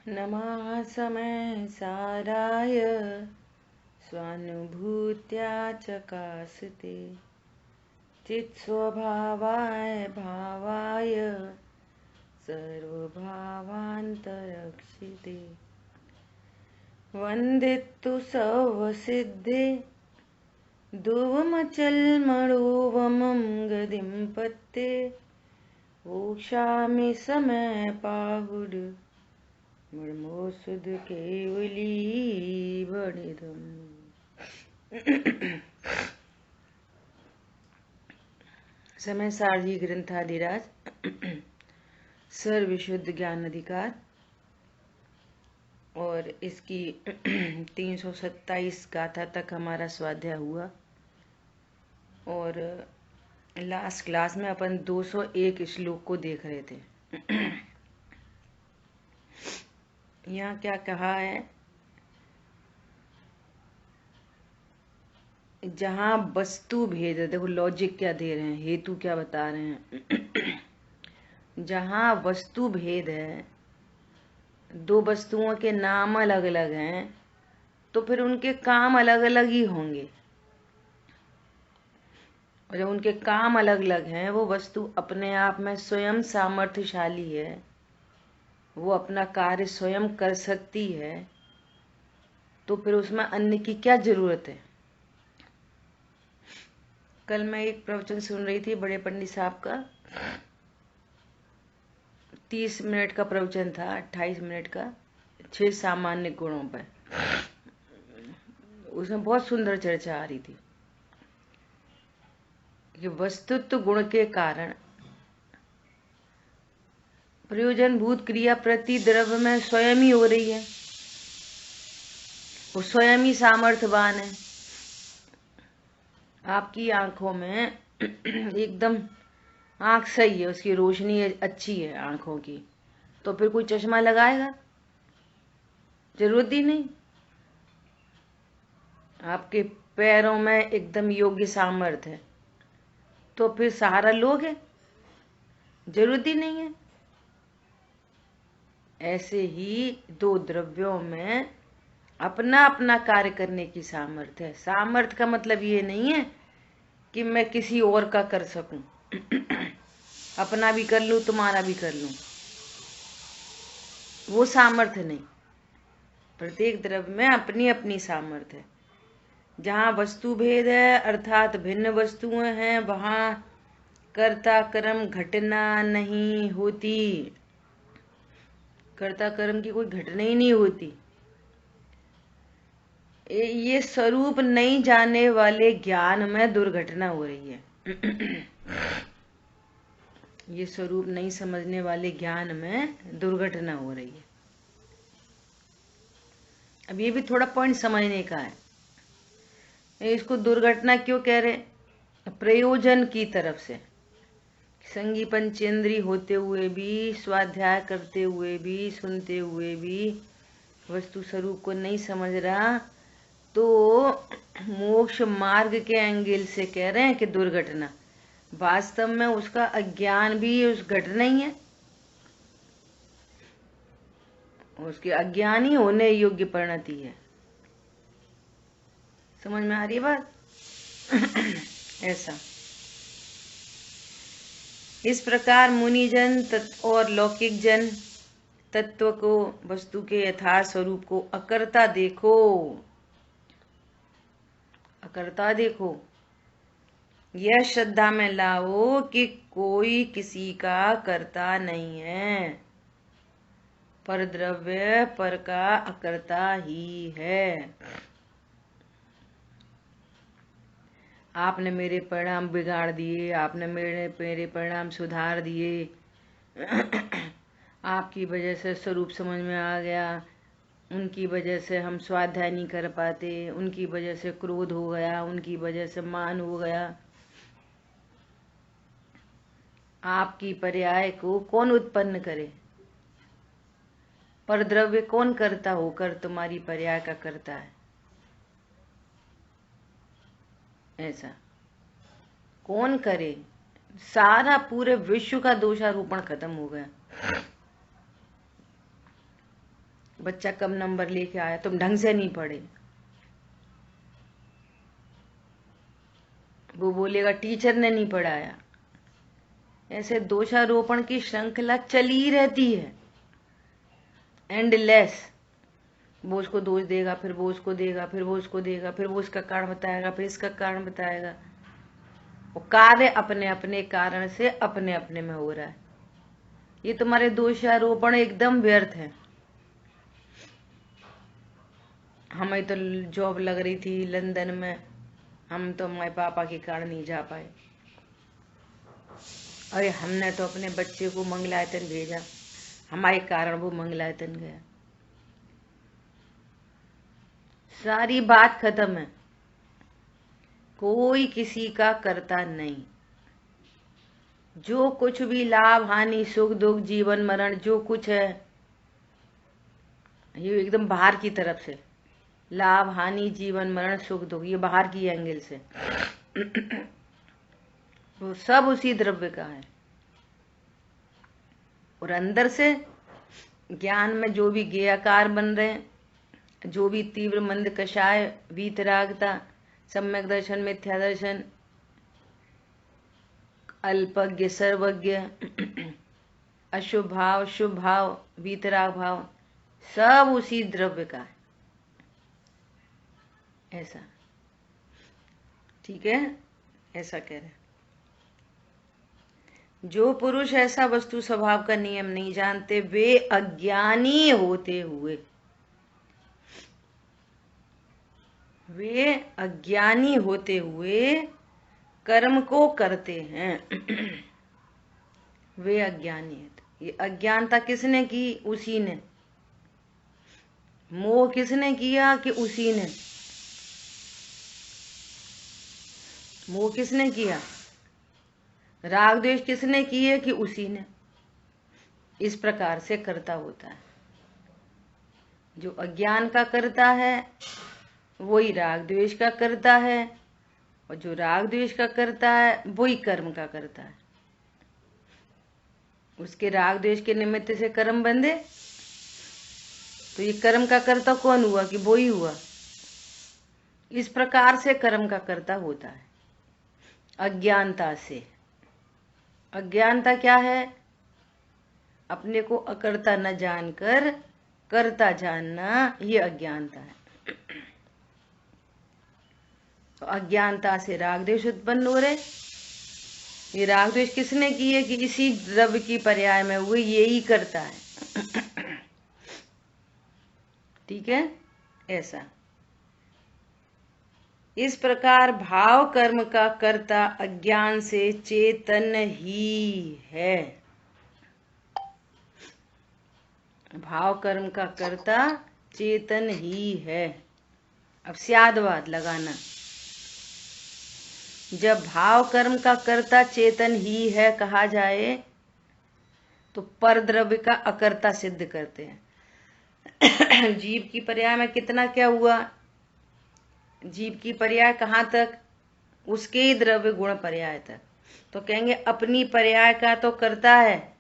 नमः समय साराय स्वानुभूत्या चकासते चित्स्वभावाय भावाय सर्वभावान्तरक्षिते वन्दितु सर्वसिद्धे धुवमचलमणोवमं गतिं पत्ते वोक्षामि समय पाहुड मर्मोसुद केवली बणिदम। समय सारजी ग्रंथाधिराज सर्वविशुद्ध ज्ञान अधिकार और इसकी 327 गाथा तक हमारा स्वाध्याय हुआ और लास्ट क्लास में अपन 201 श्लोक को देख रहे थे। यहाँ क्या कहा है, जहाँ वस्तु भेद है, देखो लॉजिक क्या दे रहे हैं, हेतु क्या बता रहे हैं। जहाँ वस्तु भेद है, दो वस्तुओं के नाम अलग अलग हैं तो फिर उनके काम अलग अलग ही होंगे। और जब उनके काम अलग अलग हैं, वो वस्तु अपने आप में स्वयं सामर्थ्यशाली है, वो अपना कार्य स्वयं कर सकती है, तो फिर उसमें अन्य की क्या जरूरत है। कल मैं एक प्रवचन सुन रही थी बड़े पंडित साहब का, 30 मिनट का प्रवचन था, 28 मिनट का, 6 सामान्य गुणों पर। उसमें बहुत सुंदर चर्चा आ रही थी कि वस्तुत्व गुण के कारण प्रयोजनभूत क्रिया प्रति द्रव्य में स्वयं ही हो रही है, वो स्वयं ही सामर्थ्यवान है। आपकी आंखों में एकदम आंख सही है, उसकी रोशनी अच्छी है आंखों की, तो फिर कोई चश्मा लगाएगा? जरूरत ही नहीं। आपके पैरों में एकदम योग्य सामर्थ्य है, तो फिर सहारा लोगे? जरूरत ही नहीं है। ऐसे ही दो द्रव्यों में अपना अपना कार्य करने की सामर्थ्य है। सामर्थ्य का मतलब ये नहीं है कि मैं किसी और का कर सकूं, अपना भी कर लूं तुम्हारा भी कर लूं, वो सामर्थ्य नहीं। प्रत्येक द्रव्य में अपनी अपनी सामर्थ्य है। जहाँ वस्तु भेद है अर्थात भिन्न वस्तुएं हैं, वहां कर्ता कर्म घटना नहीं होती। कर्ता कर्म की कोई घटना ही नहीं होती। ये स्वरूप नहीं जाने वाले ज्ञान में दुर्घटना हो रही है। ये स्वरूप नहीं समझने वाले ज्ञान में दुर्घटना हो रही है। अब ये भी थोड़ा पॉइंट समझने का है। इसको दुर्घटना क्यों कह रहे? प्रयोजन की तरफ से संगी पंचेंद्री होते हुए भी, स्वाध्याय करते हुए भी, सुनते हुए भी वस्तु स्वरूप को नहीं समझ रहा, तो मोक्ष मार्ग के एंगल से कह रहे हैं कि दुर्घटना। वास्तव में उसका अज्ञान भी उस घटना ही है, उसके अज्ञान ही होने योग्य परिणति है। समझ में आ रही बात? ऐसा इस प्रकार मुनिजन और लौकिक जन तत्व को, वस्तु के यथार्थ स्वरूप को अकर्ता देखो। अकर्ता देखो, यह श्रद्धा में लाओ कि कोई किसी का कर्ता नहीं है, पर द्रव्य पर का अकर्ता ही है। आपने मेरे परिणाम बिगाड़ दिए, आपने मेरे परिणाम सुधार दिए, आपकी वजह से स्वरूप समझ में आ गया, उनकी वजह से हम स्वाध्याय नहीं कर पाते, उनकी वजह से क्रोध हो गया, उनकी वजह से मान हो गया। आपकी पर्याय को कौन उत्पन्न करे? पर द्रव्य कौन करता होकर तुम्हारी पर्याय का करता है? ऐसा कौन करे? सारा पूरे विश्व का दोषारोपण खत्म हो गया। बच्चा कम नंबर लेके आया, तुम ढंग से नहीं पढ़े, वो बोलेगा टीचर ने नहीं पढ़ाया। ऐसे दोषारोपण की श्रृंखला चली रहती है, एंडलेस। वो उसको दोष देगा, फिर वो उसको देगा, फिर वो उसको देगा, फिर वो इसका कारण बताएगा, फिर इसका कारण बताएगा। वो कार्य अपने अपने कारण से अपने अपने में हो रहा है। ये तुम्हारे दोषारोपण एकदम व्यर्थ है। हमें तो जॉब लग रही थी लंदन में, हम तो हमारे पापा के कारण नहीं जा पाए। अरे हमने तो अपने बच्चे को मंगलायतन भेजा, हमारे कारण वो मंगलायतन गया। सारी बात खत्म है। कोई किसी का करता नहीं। जो कुछ भी लाभ हानि सुख दुख जीवन मरण जो कुछ है, ये एकदम बाहर की तरफ से, लाभ हानि जीवन मरण सुख दुख, ये बाहर की एंगल से वो सब उसी द्रव्य का है। और अंदर से ज्ञान में जो भी ज्ञेयकार बन रहे हैं, जो भी तीव्र मंद कषाय वीतरागता सम्यक दर्शन मिथ्या दर्शन अल्पज्ञ सर्वज्ञ अशुभ भाव शुभ भाव वीतराग भाव सब उसी द्रव्य का है। ऐसा ठीक है, ऐसा कह रहे। जो पुरुष ऐसा वस्तु स्वभाव का नियम नहीं जानते वे अज्ञानी होते हुए, वे अज्ञानी होते हुए कर्म को करते हैं। वे अज्ञानी है। ये अज्ञानता किसने की? उसी ने। मोह किसने किया? कि उसी ने। मोह किसने किया? राग द्वेष किसने किए? कि उसी ने। इस प्रकार से कर्ता होता है। जो अज्ञान का कर्ता है वही राग द्वेष का कर्ता है, और जो राग द्वेष का करता है वही कर्म का करता है। उसके राग द्वेष के निमित्त से कर्म बंधे तो ये कर्म का कर्ता कौन हुआ? कि वो ही हुआ। इस प्रकार से कर्म का कर्ता होता है अज्ञानता से। अज्ञानता क्या है? अपने को अकर्ता न जानकर कर्ता जानना, ये अज्ञानता है। तो अज्ञानता से राग द्वेष उत्पन्न हो रहे। ये राग द्वेष किसने किए? कि इसी द्रव्य की पर्याय में हुए, ये ही करता है। ठीक है, ऐसा। इस प्रकार भाव कर्म का कर्ता अज्ञान से चेतन ही है। भाव कर्म का कर्ता चेतन ही है। अब स्यादवाद लगाना। जब भाव कर्म का कर्ता चेतन ही है कहा जाए तो पर द्रव्य का अकर्ता सिद्ध करते हैं। जीव की पर्याय में कितना क्या हुआ? जीव की पर्याय कहाँ तक? उसके ही द्रव्य गुण पर्याय तक। तो कहेंगे अपनी पर्याय का तो करता है,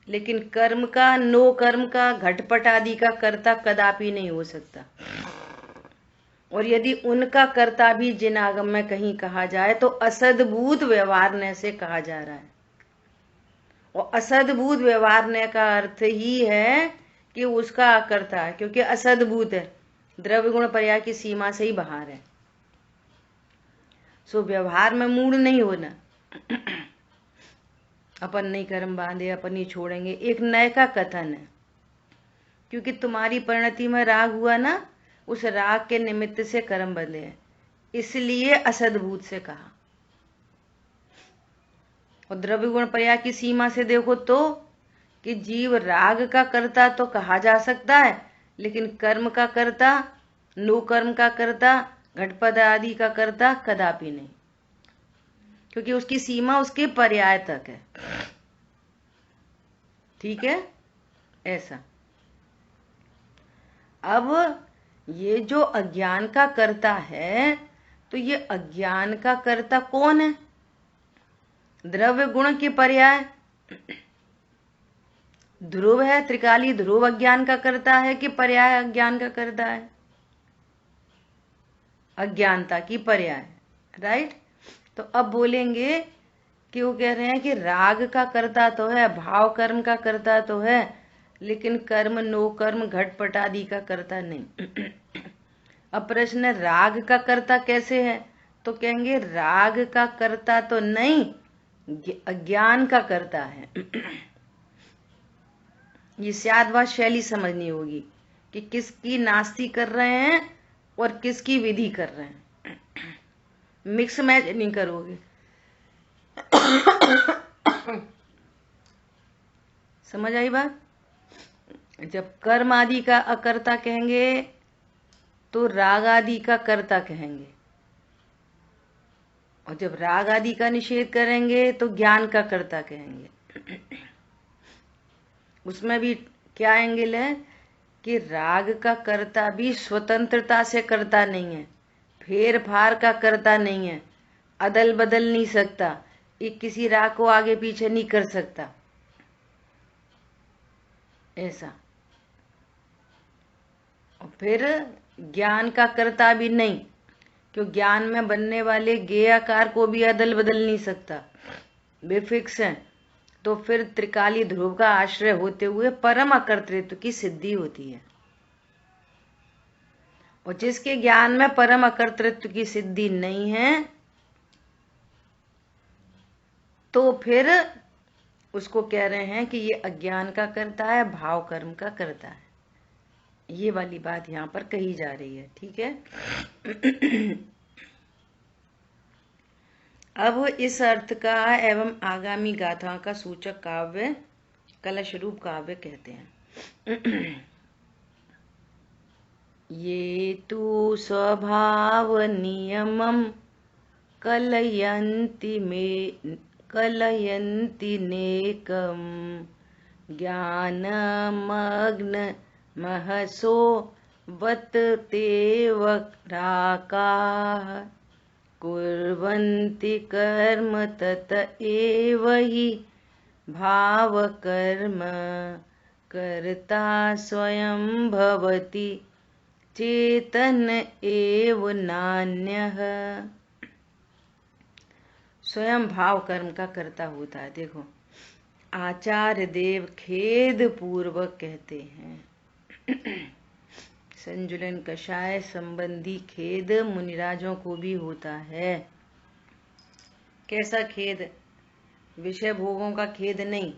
लेकिन कर्म का, नो कर्म का, घटपट आदि का कर्ता कदापि नहीं हो सकता। और यदि उनका कर्ता भी जिन आगम में कहीं कहा जाए तो असद्भूत व्यवहारने से कहा जा रहा है। और असद्भूत व्यवहारने का अर्थ ही है कि उसका अकर्ता है, क्योंकि असद्भूत है, द्रव्य गुण पर्याय की सीमा से ही बाहर है। सो व्यवहार में मूड नहीं होना। अपन नहीं कर्म बांधे, अपन नहीं छोड़ेंगे, एक नए का कथन है। क्योंकि तुम्हारी परिणति में राग हुआ ना, उस राग के निमित्त से कर्म बंधे हैं, इसलिए असद्भूत से कहा। और द्रव्य गुण पर्याय की सीमा से देखो तो कि जीव राग का कर्ता तो कहा जा सकता है, लेकिन कर्म का कर्ता, नो कर्म का कर्ता, घटपद आदि का कर्ता कदापि नहीं, क्योंकि उसकी सीमा उसके पर्याय तक है। ठीक है, ऐसा। अब ये जो अज्ञान का कर्ता है, तो ये अज्ञान का कर्ता कौन है? द्रव्य गुण के पर्याय। ध्रुव है, त्रिकाली ध्रुव अज्ञान का करता है कि पर्याय अज्ञान का करता है? अज्ञानता की पर्याय, राइट। तो अब बोलेंगे कि वो कह रहे हैं कि राग का करता तो है, भाव कर्म का करता तो है, लेकिन कर्म नो कर्म घटपट आदि का करता नहीं। अब प्रश्न है राग का कर्ता कैसे है? तो कहेंगे राग का कर्ता तो नहीं, अज्ञान का करता है। ये स्याद्वाद शैली समझनी होगी कि किसकी नास्ती कर रहे हैं और किसकी विधि कर रहे हैं, मिक्स मैच नहीं करोगे। समझ आई बात? जब कर्म आदि का अकर्ता कहेंगे तो राग आदि का कर्ता कहेंगे, और जब राग आदि का निषेध करेंगे तो ज्ञान का कर्ता कहेंगे। उसमें भी क्या एंगल है कि राग का कर्ता भी स्वतंत्रता से करता नहीं है, फेर फार का करता नहीं है, अदल बदल नहीं सकता, एक किसी राग को आगे पीछे नहीं कर सकता, ऐसा। और फिर ज्ञान का कर्ता भी नहीं, क्यों ज्ञान में बनने वाले गेयाकार को भी अदल बदल नहीं सकता, वे फिक्स है। तो फिर त्रिकाली ध्रुव का आश्रय होते हुए परम अकर्तृत्व की सिद्धि होती है, और जिसके ज्ञान में परम अकर्तृत्व की सिद्धि नहीं है तो फिर उसको कह रहे हैं कि ये अज्ञान का करता है, भाव कर्म का करता है। ये वाली बात यहां पर कही जा रही है, ठीक है। अब इस अर्थ का एवं आगामी गाथा का सूचक काव्य कलश रूप काव्य कहते हैं। ये तु स्वभाव नियमम कलयन्ति नेकम ज्ञानमग्न महसो वत तेवराकाः कुर्वन्ति कर्म तत एव हि भाव कर्म कर्ता स्वयं भवति चेतन एव नान्यः। स्वयं भाव कर्म का कर्ता होता है। देखो आचार्य देव खेद पूर्वक कहते हैं संजुलन कषाय संबंधी खेद मुनिराजों को भी होता है। कैसा खेद? विषय भोगों का खेद नहीं,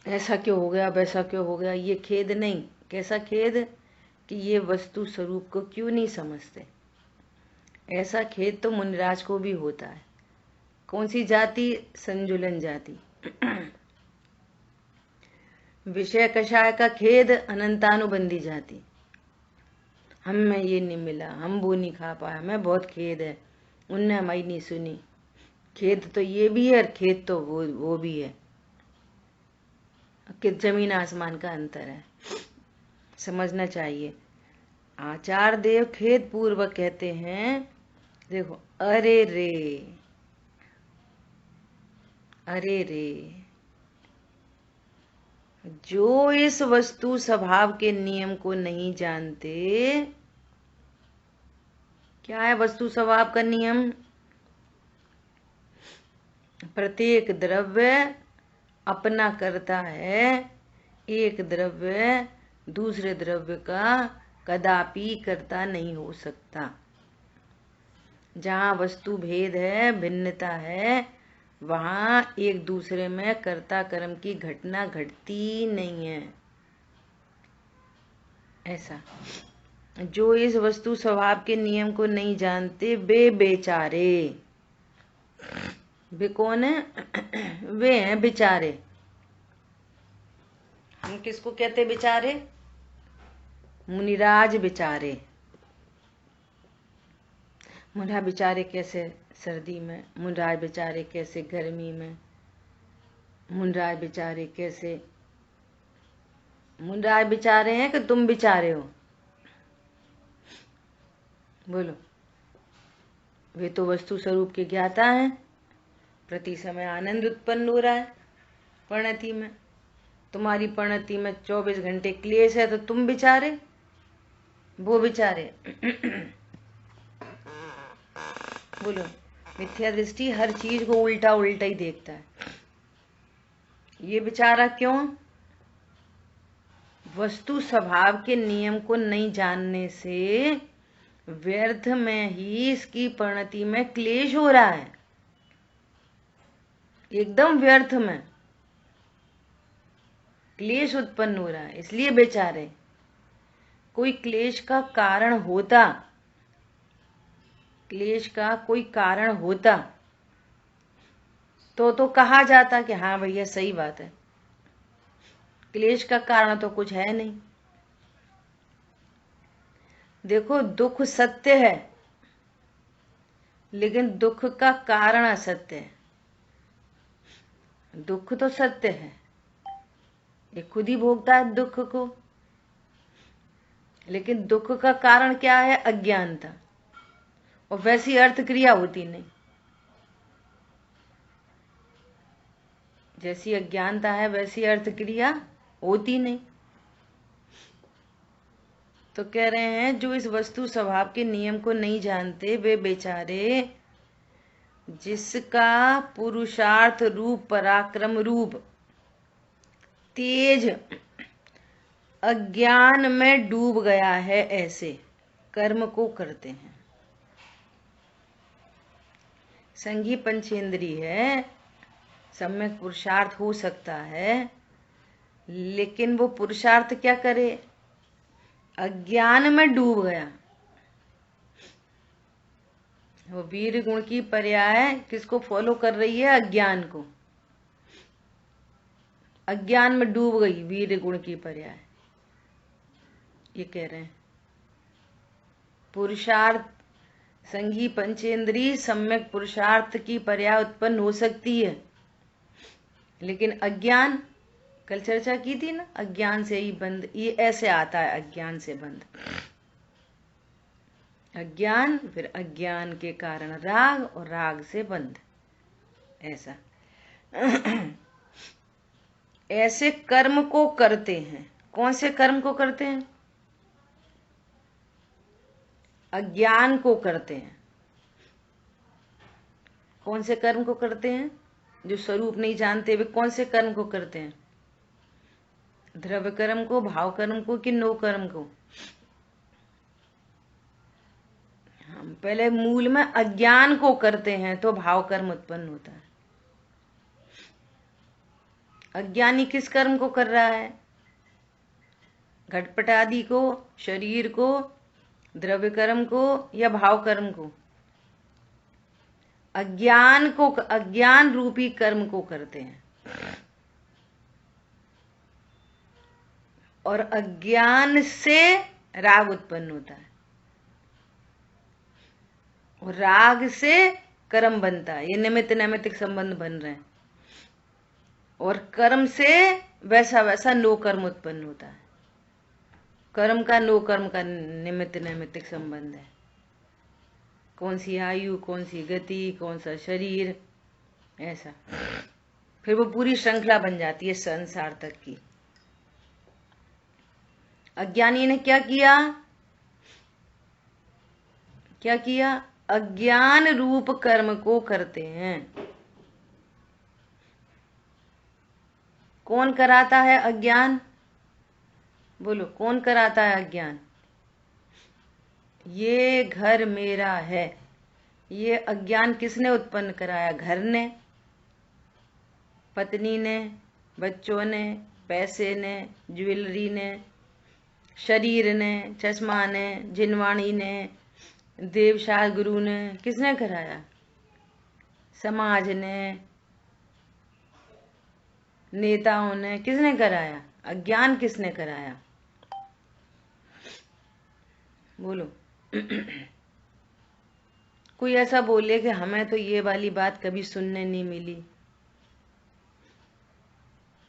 ऐसा क्यों हो गया वैसा क्यों हो गया, ये खेद नहीं। कैसा खेद? कि ये वस्तु स्वरूप को क्यों नहीं समझते, ऐसा खेद तो मुनिराज को भी होता है। कौन सी जाति? संजुलन जाति। विषय कषाय का खेद अनंतानुबंधी जाति। हमें ये नहीं मिला, हम वो नहीं खा पाया, हमें बहुत खेद है, उनने हमारी नहीं सुनी। खेद तो ये भी है और खेद तो वो भी है, कि जमीन आसमान का अंतर है, समझना चाहिए। आचार्य देव खेद पूर्वक कहते हैं, देखो अरे रे अरे रे, जो इस वस्तु स्वभाव के नियम को नहीं जानते। क्या है वस्तु स्वभाव का नियम? प्रत्येक द्रव्य अपना करता है, एक द्रव्य दूसरे द्रव्य का कदापि कर्ता नहीं हो सकता। जहाँ वस्तु भेद है, भिन्नता है, वहां एक दूसरे में कर्ता कर्म की घटना घटती नहीं है। ऐसा जो इस वस्तु स्वभाव के नियम को नहीं जानते वे बेचारे। वे कौन है? वे हैं बेचारे। हम किसको कहते बेचारे? मुनिराज बेचारे। मुनिराज बेचारे कैसे सर्दी में, मुनिराज बेचारे कैसे गर्मी में, मुनिराज बेचारे कैसे। मुनिराज बेचारे हैं कि तुम बेचारे हो? बोलो। वे तो वस्तु स्वरूप के ज्ञाता हैं, प्रति समय आनंद उत्पन्न हो रहा है, परिणति में, तुम्हारी परिणति में 24 घंटे क्लेश है, तो तुम बेचारे, वो बेचारे। बोलो, मिथ्या दृष्टि हर चीज को उल्टा उल्टा ही देखता है। ये बेचारा क्यों? वस्तु स्वभाव के नियम को नहीं जानने से व्यर्थ में ही इसकी परिणति में क्लेश हो रहा है, एकदम व्यर्थ में क्लेश उत्पन्न हो रहा है। इसलिए बेचारे, कोई क्लेश का कारण होता, क्लेश का कोई कारण होता तो कहा जाता कि हाँ भैया सही बात है, क्लेश का कारण तो कुछ है नहीं। देखो, दुख सत्य है, लेकिन दुख का कारण असत्य है। दुख तो सत्य है, ये खुद ही भोगता है दुख को, लेकिन दुख का कारण क्या है? अज्ञानता। और वैसी अर्थ क्रिया होती नहीं, जैसी अज्ञानता है वैसी अर्थ क्रिया होती नहीं। तो कह रहे हैं, जो इस वस्तु स्वभाव के नियम को नहीं जानते वे बेचारे, जिसका पुरुषार्थ रूप पराक्रम रूप तेज अज्ञान में डूब गया है, ऐसे कर्म को करते हैं। संघी पंचेंद्रिय है, सम्यक पुरुषार्थ हो सकता है, लेकिन वो पुरुषार्थ क्या करे? अज्ञान में डूब गया। वो वीर गुण की पर्याय किसको फॉलो कर रही है? अज्ञान को। अज्ञान में डूब गई वीर गुण की पर्याय, ये कह रहे हैं। पुरुषार्थ, संघी पंचेंद्रिय सम्यक पुरुषार्थ की पर्याय उत्पन्न हो सकती है, लेकिन अज्ञान, कल चर्चा की थी ना, अज्ञान से ही बंध, ये ऐसे आता है, अज्ञान से बंध। अज्ञान, फिर अज्ञान के कारण राग, और राग से बंध, ऐसा। ऐसे कर्म को करते हैं। कौन से कर्म को करते हैं? अज्ञान को करते हैं। कौन से कर्म को करते हैं? जो स्वरूप नहीं जानते वे कौन से कर्म को करते हैं? द्रव्य कर्म को, भाव कर्म को, कि नो कर्म को? हम पहले मूल में अज्ञान को करते हैं तो भाव कर्म उत्पन्न होता है। अज्ञानी किस कर्म को कर रहा है? घटपट आदि को, शरीर को, द्रव्य कर्म को, या भाव कर्म को? अज्ञान को, अज्ञान रूपी कर्म को करते हैं। और अज्ञान से राग उत्पन्न होता है, और राग से कर्म बनता है। ये निमित्त नैमित्तिक संबंध बन रहे हैं, और कर्म से वैसा वैसा नो कर्म उत्पन्न होता है। कर्म का नो कर्म का निमित्त नैमित्तिक संबंध है। कौन सी आयु, कौन सी गति, कौन सा शरीर, ऐसा। फिर वो पूरी श्रृंखला बन जाती है संसार तक की। अज्ञानी ने क्या किया? क्या किया? अज्ञान रूप कर्म को करते हैं। कौन कराता है अज्ञान? बोलो, कौन कराता है अज्ञान? ये घर मेरा है, ये अज्ञान किसने उत्पन्न कराया? घर ने, पत्नी ने, बच्चों ने, पैसे ने, ज्वेलरी ने, शरीर ने, चश्मा ने, जिनवाणी ने, देवशाह गुरु ने, किसने कराया? समाज ने, नेताओं ने, किसने कराया? अज्ञान किसने कराया? बोलो। कोई ऐसा बोले कि हमें तो ये वाली बात कभी सुनने नहीं मिली,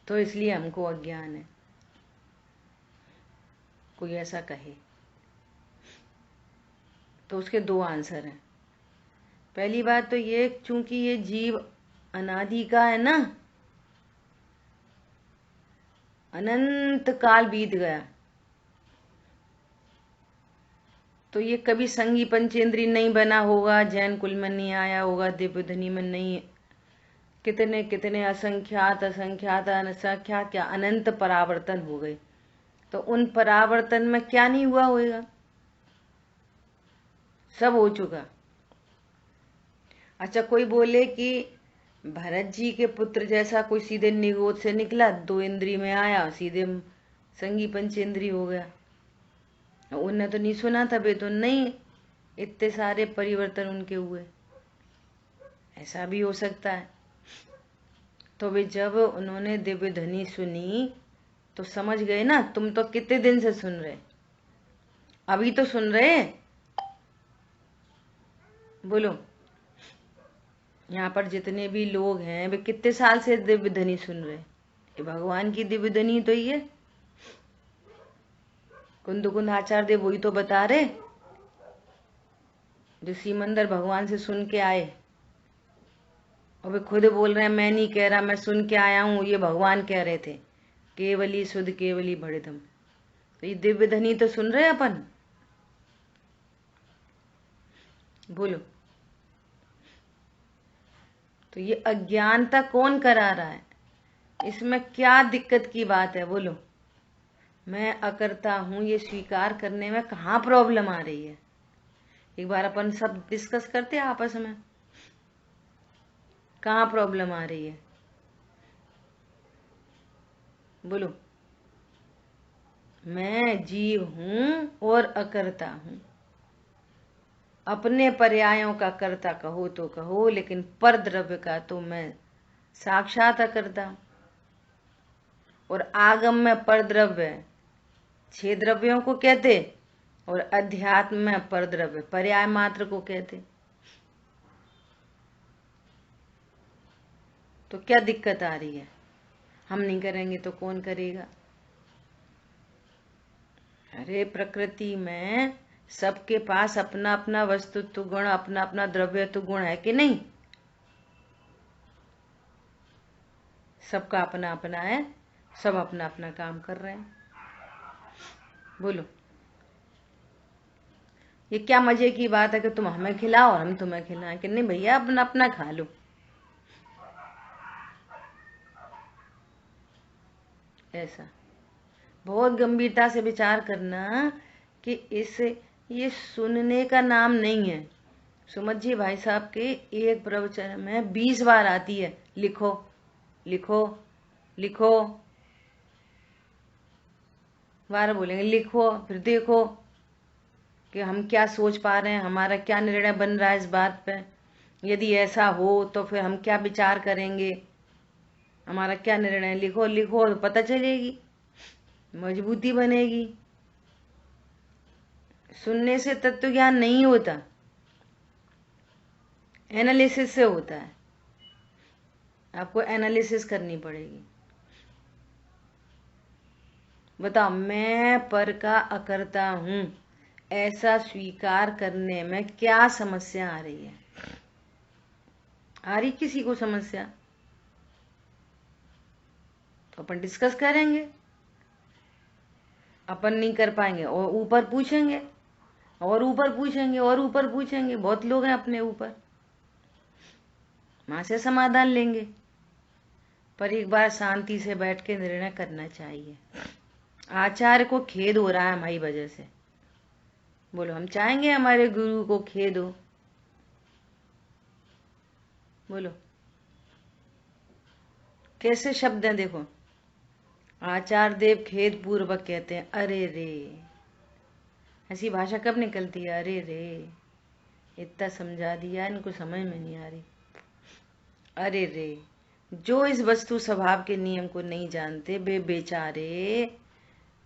तो इसलिए हमको अज्ञान है। कोई ऐसा कहे तो उसके दो आंसर हैं। पहली बात तो ये, चूंकि ये जीव अनादि का है ना, अनंत काल बीत गया, तो ये कभी संगी पंचेंद्री नहीं बना होगा, जैन कुल में नहीं आया होगा, दिव्य धनी में नहीं, कितने कितने असंख्यात असंख्यात असंख्यात क्या अनंत परावर्तन हो गए, तो उन परावर्तन में क्या नहीं हुआ होगा, सब हो चुका। अच्छा, कोई बोले कि भरत जी के पुत्र जैसा कोई सीधे निगोद से निकला, 2 इंद्री में आया, सीधे संगी पंचेंद्री हो गया, उनने तो नहीं सुना था बे, तो नहीं इतने सारे परिवर्तन उनके हुए, ऐसा भी हो सकता है। तो वे जब उन्होंने दिव्य ध्वनि सुनी तो समझ गए ना, तुम तो कितने दिन से सुन रहे, अभी तो सुन रहे, बोलो यहाँ पर जितने भी लोग हैं वे कितने साल से दिव्य ध्वनि सुन रहे, ये भगवान की दिव्य ध्वनि तो ही है। कुंद आचार्य देव वही तो बता रहे, जो सीमंदर भगवान से सुन के आए, और वे खुद बोल रहे हैं मैं नहीं कह रहा, मैं सुन के आया हूं, ये भगवान कह रहे थे, केवली शुद्ध केवली बड़ेदम। तो ये दिव्य ध्वनि तो सुन रहे अपन, बोलो। तो ये अज्ञानता कौन करा रहा है, इसमें क्या दिक्कत की बात है, बोलो। मैं अकर्ता हूं ये स्वीकार करने में कहाँ प्रॉब्लम आ रही है, एक बार अपन सब डिस्कस करते हैं आपस में, कहाँ प्रॉब्लम आ रही है, बोलो। मैं जीव हूं और अकर्ता हूं, अपने पर्यायों का कर्ता कहो तो कहो, लेकिन पर द्रव्य का तो मैं साक्षात अकर्ता। और आगम में पर द्रव्य 6 द्रव्यों को कहते, और अध्यात्म में पर द्रव्य पर्याय मात्र को कहते। तो क्या दिक्कत आ रही है, हम नहीं करेंगे तो कौन करेगा। अरे प्रकृति में सबके पास अपना अपना वस्तुत्व गुण, अपना अपना द्रव्यत्व गुण है कि नहीं, सबका अपना अपना है, सब अपना अपना काम कर रहे हैं, बोलो। ये क्या मजे की बात है कि तुम हमें खिलाओ और हम तुम्हें खिलाएं, कि नहीं भैया अपना अपना खा लो, ऐसा। बहुत गंभीरता से विचार करना कि इस ये सुनने का नाम नहीं है। सुमत जी भाई साहब के एक प्रवचन में 20 बार आती है, लिखो लिखो लिखो, बार बोलेंगे लिखो, फिर देखो कि हम क्या सोच पा रहे हैं, हमारा क्या निर्णय बन रहा है इस बात पे, यदि ऐसा हो तो फिर हम क्या विचार करेंगे, हमारा क्या निर्णय, लिखो लिखो तो पता चलेगी, मजबूती बनेगी। सुनने से तत्व ज्ञान नहीं होता, एनालिसिस से होता है, आपको एनालिसिस करनी पड़ेगी। बताओ, मैं पर का अकर्ता हूं ऐसा स्वीकार करने में क्या समस्या आ रही है, आ रही किसी को समस्या, तो अपन डिस्कस करेंगे। अपन नहीं कर पाएंगे और ऊपर पूछेंगे, और ऊपर पूछेंगे, और ऊपर पूछेंगे, बहुत लोग हैं अपने ऊपर, वहां से समाधान लेंगे। पर एक बार शांति से बैठ के निर्णय करना चाहिए। आचार्य को खेद हो रहा है हमारी वजह से, बोलो हम चाहेंगे हमारे गुरु को खेद हो, बोलो। कैसे शब्द हैं देखो, आचार्य देव खेद पूर्वक कहते हैं अरे रे, ऐसी भाषा कब निकलती है, अरे रे, इतना समझा दिया इनको समझ में नहीं आ रही, अरे रे। जो इस वस्तु स्वभाव के नियम को नहीं जानते वे बेचारे,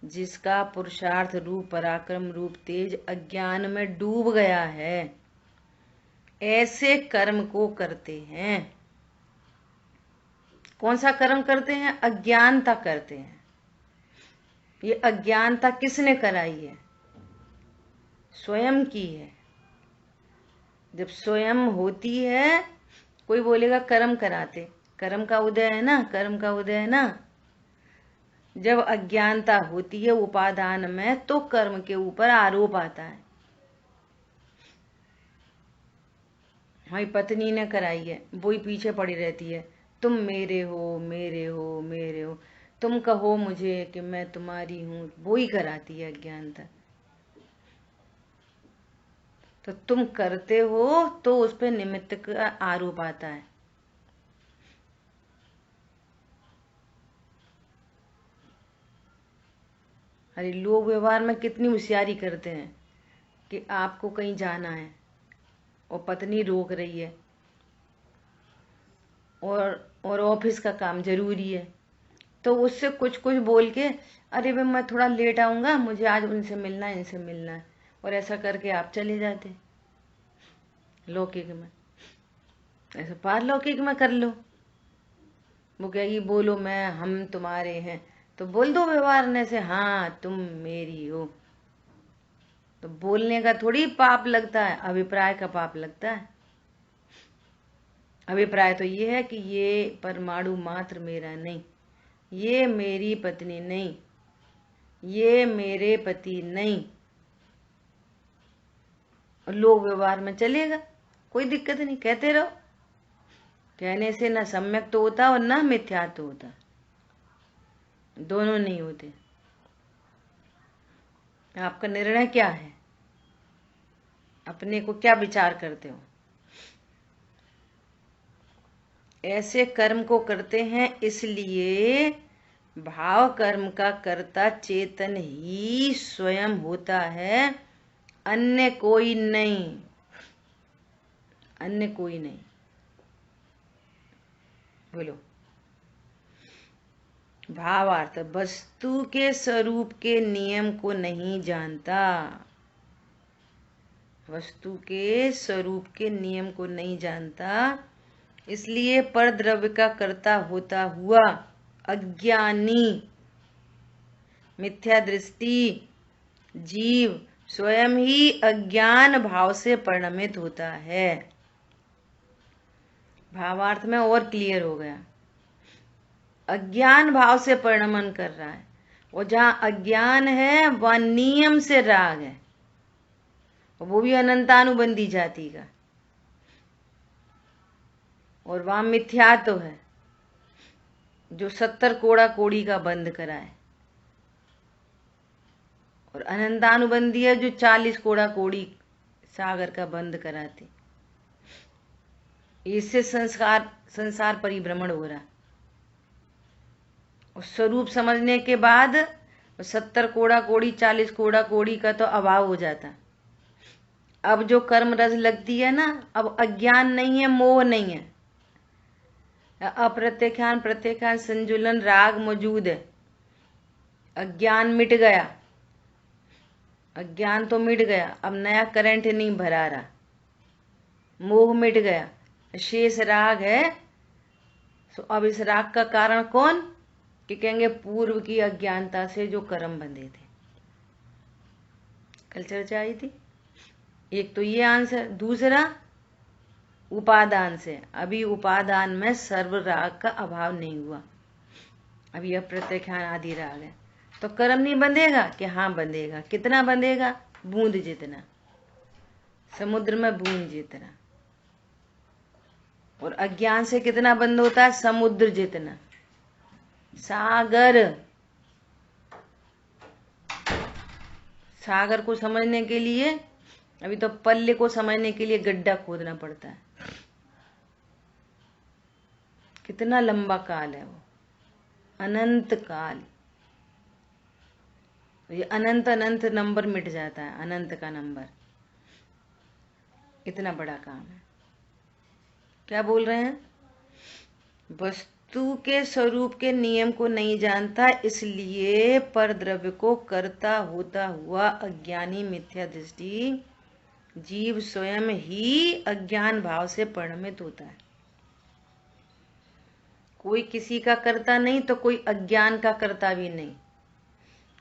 जिसका पुरुषार्थ रूप पराक्रम रूप तेज अज्ञान में डूब गया है, ऐसे कर्म को करते हैं। कौन सा कर्म करते हैं, अज्ञानता करते हैं। ये अज्ञानता किसने कराई है, स्वयं की है। जब स्वयं होती है, कोई बोलेगा कर्म कराते, कर्म का उदय है ना, कर्म का उदय है ना, जब अज्ञानता होती है उपादान में तो कर्म के ऊपर आरोप आता है। हमारी पत्नी ने कराई है, वही पीछे पड़ी रहती है, तुम मेरे हो मेरे हो मेरे हो, तुम कहो मुझे कि मैं तुम्हारी हूं, वही कराती है अज्ञानता। तो तुम करते हो तो उस पर निमित्त का आरोप आता है। अरे लोग व्यवहार में कितनी होशियारी करते हैं कि आपको कहीं जाना है और पत्नी रोक रही है और ऑफिस का काम जरूरी है, तो उससे कुछ कुछ बोल के, अरे भाई मैं थोड़ा लेट आऊंगा, मुझे आज उनसे मिलना है इनसे मिलना है, और ऐसा करके आप चले जाते। लौकिक में ऐसा पारलौकिक में कर लो। वो कहेगी बोलो मैं हम तुम्हारे हैं, तो बोल दो व्यवहार से हाँ तुम मेरी हो। तो बोलने का थोड़ी पाप लगता है, अभिप्राय का पाप लगता है। अभिप्राय तो ये है कि ये परमाणु मात्र मेरा नहीं, ये मेरी पत्नी नहीं, ये मेरे पति नहीं। और लोग व्यवहार में चलेगा, कोई दिक्कत नहीं, कहते रहो। कहने से ना सम्यक तो होता और ना मिथ्या तो होता, दोनों नहीं होते। आपका निर्णय क्या है, अपने को क्या विचार करते हो। ऐसे कर्म को करते हैं इसलिए भाव कर्म का कर्ता चेतन ही स्वयं होता है, अन्य कोई नहीं, अन्य कोई नहीं। बोलो। भावार्थ वस्तु के स्वरूप के नियम को नहीं जानता, वस्तु के स्वरूप के नियम को नहीं जानता, इसलिए पर द्रव्य का कर्ता होता हुआ अज्ञानी मिथ्या दृष्टि जीव स्वयं ही अज्ञान भाव से परिणमित होता है। भावार्थ में और क्लियर हो गया। अज्ञान भाव से परिणमन कर रहा है, और जहां अज्ञान है वह नियम से राग है, और वो भी अनंतानुबंधी जाति का, और वहां मिथ्या तो है जो 70 कोड़ा कोड़ी का बंद कराए, और अनंतानुबंधी है जो 40 कोड़ा कोड़ी सागर का बंद कराते। इससे संसार परिभ्रमण हो रहा। और स्वरूप समझने के बाद 70 कोड़ा कोड़ी 40 कोड़ा कोड़ी का तो अभाव हो जाता। अब जो कर्म रस लगती है ना, अब अज्ञान नहीं है, मोह नहीं है, अप्रत्यख्यान प्रत्यख्यान संजुलन राग मौजूद है। अज्ञान मिट गया, अज्ञान तो मिट गया, अब नया करंट नहीं भरा रहा, मोह मिट गया, शेष राग है। तो अब इस राग का कारण कौन, कि कहेंगे पूर्व की अज्ञानता से जो कर्म बंधे थे। कल चर्चा आई थी। एक तो ये आंसर, दूसरा उपादान से। अभी उपादान में सर्व राग का अभाव नहीं हुआ, अभी अप्रत्यख्यान आदि राग है, तो कर्म नहीं बंधेगा कि हाँ बंधेगा। कितना बंधेगा, बूंद जितना, समुद्र में बूंद जितना। और अज्ञान से कितना बंद होता है, समुद्र जितना, सागर। सागर को समझने के लिए अभी तो पल्ले को समझने के लिए गड्ढा खोदना पड़ता है। कितना लंबा काल है वो, अनंत काल। ये अनंत अनंत नंबर मिट जाता है, अनंत का नंबर। इतना बड़ा काम है। क्या बोल रहे हैं, वस्तु के स्वरूप के नियम को नहीं जानता, इसलिए पर द्रव्य को कर्ता होता हुआ अज्ञानी मिथ्या दृष्टि जीव स्वयं ही अज्ञान भाव से परिणमित होता है। कोई किसी का कर्ता नहीं तो कोई अज्ञान का कर्ता भी नहीं,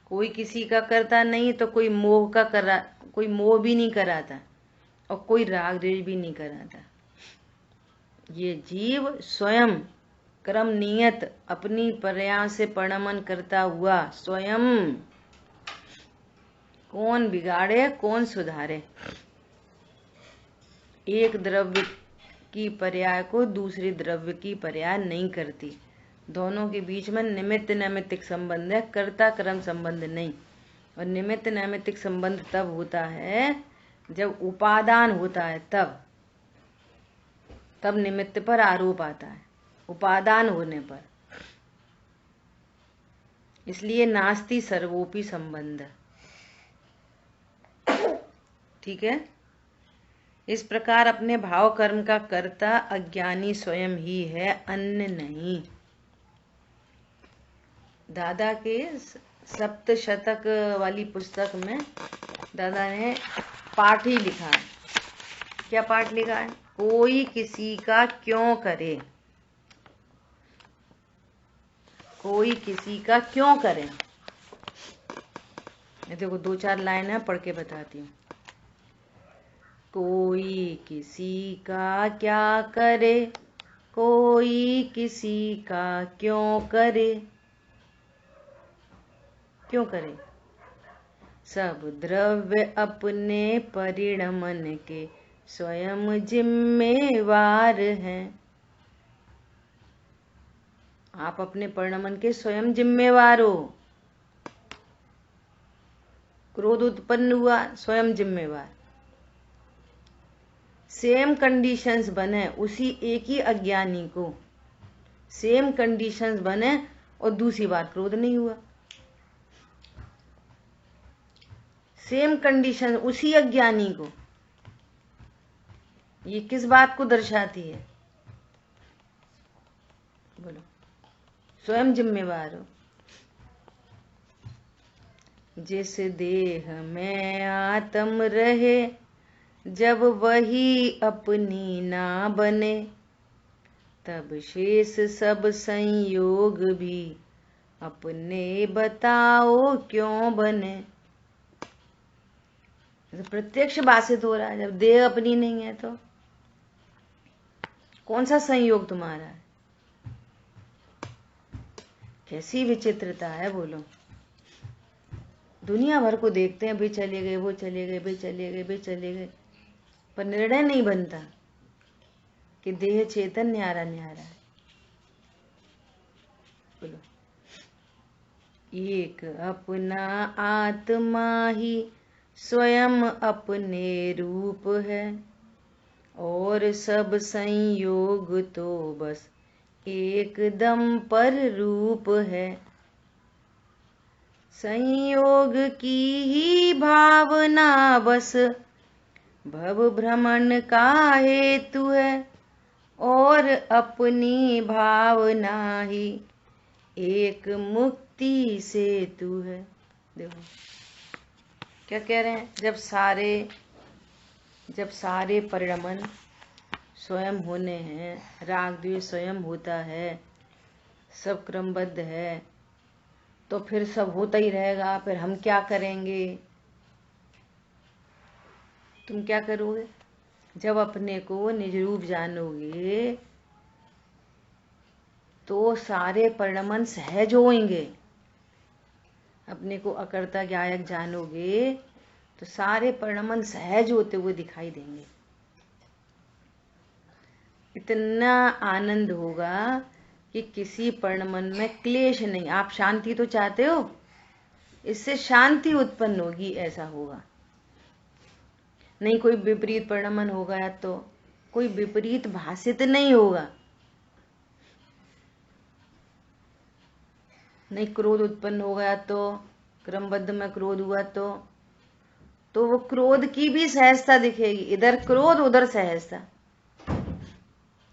कोई किसी का कर्ता नहीं तो कोई मोह का करा, कोई मोह भी नहीं कराता, और कोई राग द्वेष भी नहीं कराता। ये जीव स्वयं क्रम नियत अपनी प्रयास से परिणमन करता हुआ स्वयं कौन बिगाड़े कौन सुधारे। एक द्रव्य की पर्याय को दूसरे द्रव्य की पर्याय नहीं करती। दोनों के बीच में निमित्त नैमित्तिक संबंध है, कर्ता कर्म संबंध नहीं। और निमित्त नैमित्तिक संबंध तब होता है जब उपादान होता है, तब निमित्त पर आरोप आता है, उपादान होने पर। इसलिए नास्ति सर्वोपि संबंध। ठीक है। इस प्रकार अपने भाव कर्म का कर्ता अज्ञानी स्वयं ही है, अन्य नहीं। दादा के सप्तशतक वाली पुस्तक में दादा ने पाठ ही लिखा है। क्या पाठ लिखा है? कोई किसी का क्यों करे, कोई किसी का क्यों करे। ये देखो 2-4 लाइन है, पढ़ के बताती हूँ। कोई किसी का क्या करे, कोई किसी का क्यों करे, क्यों करे। सब द्रव्य अपने परिणमन के स्वयं जिम्मेवार हैं। आप अपने परिणमन के स्वयं जिम्मेवार हो। क्रोध उत्पन्न हुआ, स्वयं जिम्मेवार। सेम कंडीशंस बने, उसी एक ही अज्ञानी को सेम कंडीशंस बने और दूसरी बार क्रोध नहीं हुआ। सेम कंडीशन उसी अज्ञानी को, ये किस बात को दर्शाती है? बोलो। स्वयं जिम्मेवार हो। जिस देह में आत्म रहे, जब वही अपनी ना बने, तब शेष सब संयोग भी अपने बताओ क्यों बने। प्रत्यक्ष बाधित हो रहा है। जब देह अपनी नहीं है तो कौन सा संयोग तुम्हारा है? कैसी विचित्रता है, बोलो। दुनिया भर को देखते हैं, वे चले गए, वो चले गए, वे चले गए, वे चले गए, पर निर्णय नहीं बनता कि देह चेतन न्यारा न्यारा है। बोलो। एक अपना आत्मा ही स्वयं अपने रूप है, और सब संयोग तो बस एकदम पर रूप है। संयोग की ही भावना बस भव भ्रमण का हेतु है, और अपनी भावना ही एक मुक्ति सेतु है। देखो क्या कह रहे हैं। जब सारे परिणमन स्वयं होने हैं, राग द्वेष स्वयं होता है, सब क्रमबद्ध है, तो फिर सब होता ही रहेगा। फिर हम क्या करेंगे? तुम क्या करोगे? जब अपने को निज रूप जानोगे तो सारे परिणमन सहज होंगे। अपने को अकर्ता ज्ञायक जानोगे तो सारे परिणमन सहज होते हुए दिखाई देंगे। इतना आनंद होगा कि किसी परिणमन में क्लेश नहीं। आप शांति तो चाहते हो, इससे शांति उत्पन्न होगी, ऐसा होगा। नहीं कोई विपरीत परिणमन होगा या तो कोई विपरीत भाषित नहीं होगा। नहीं क्रोध उत्पन्न हो गया तो, क्रमबद्ध में क्रोध हुआ तो वो क्रोध की भी सहजता दिखेगी। इधर क्रोध उधर सहजता,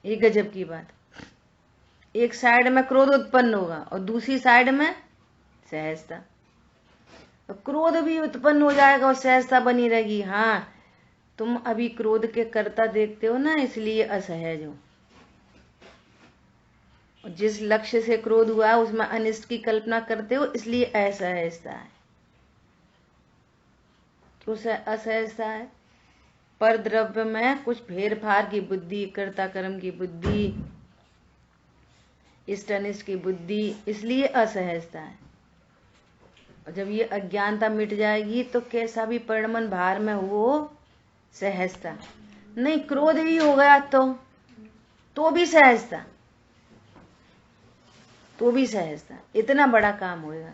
ये गजब की बात। एक साइड में क्रोध उत्पन्न होगा और दूसरी साइड में सहजता। तो क्रोध भी उत्पन्न हो जाएगा और सहजता बनी रहेगी। हाँ, तुम अभी क्रोध के कर्ता देखते हो ना, इसलिए असहज हो। जिस लक्ष्य से क्रोध हुआ है उसमें अनिष्ट की कल्पना करते हो, इसलिए असहजता है। क्यों असहजता है? पर द्रव्य में कुछ फेर फार की बुद्धि, कर्ता कर्म की बुद्धि, इष्ट अनिष्ट की बुद्धि, इसलिए असहजता है। और जब ये अज्ञानता मिट जाएगी तो कैसा भी परिणमन भार में हो, सहजता। नहीं, क्रोध ही हो गया तो भी सहजता, तो भी सहजता। इतना बड़ा काम होएगा।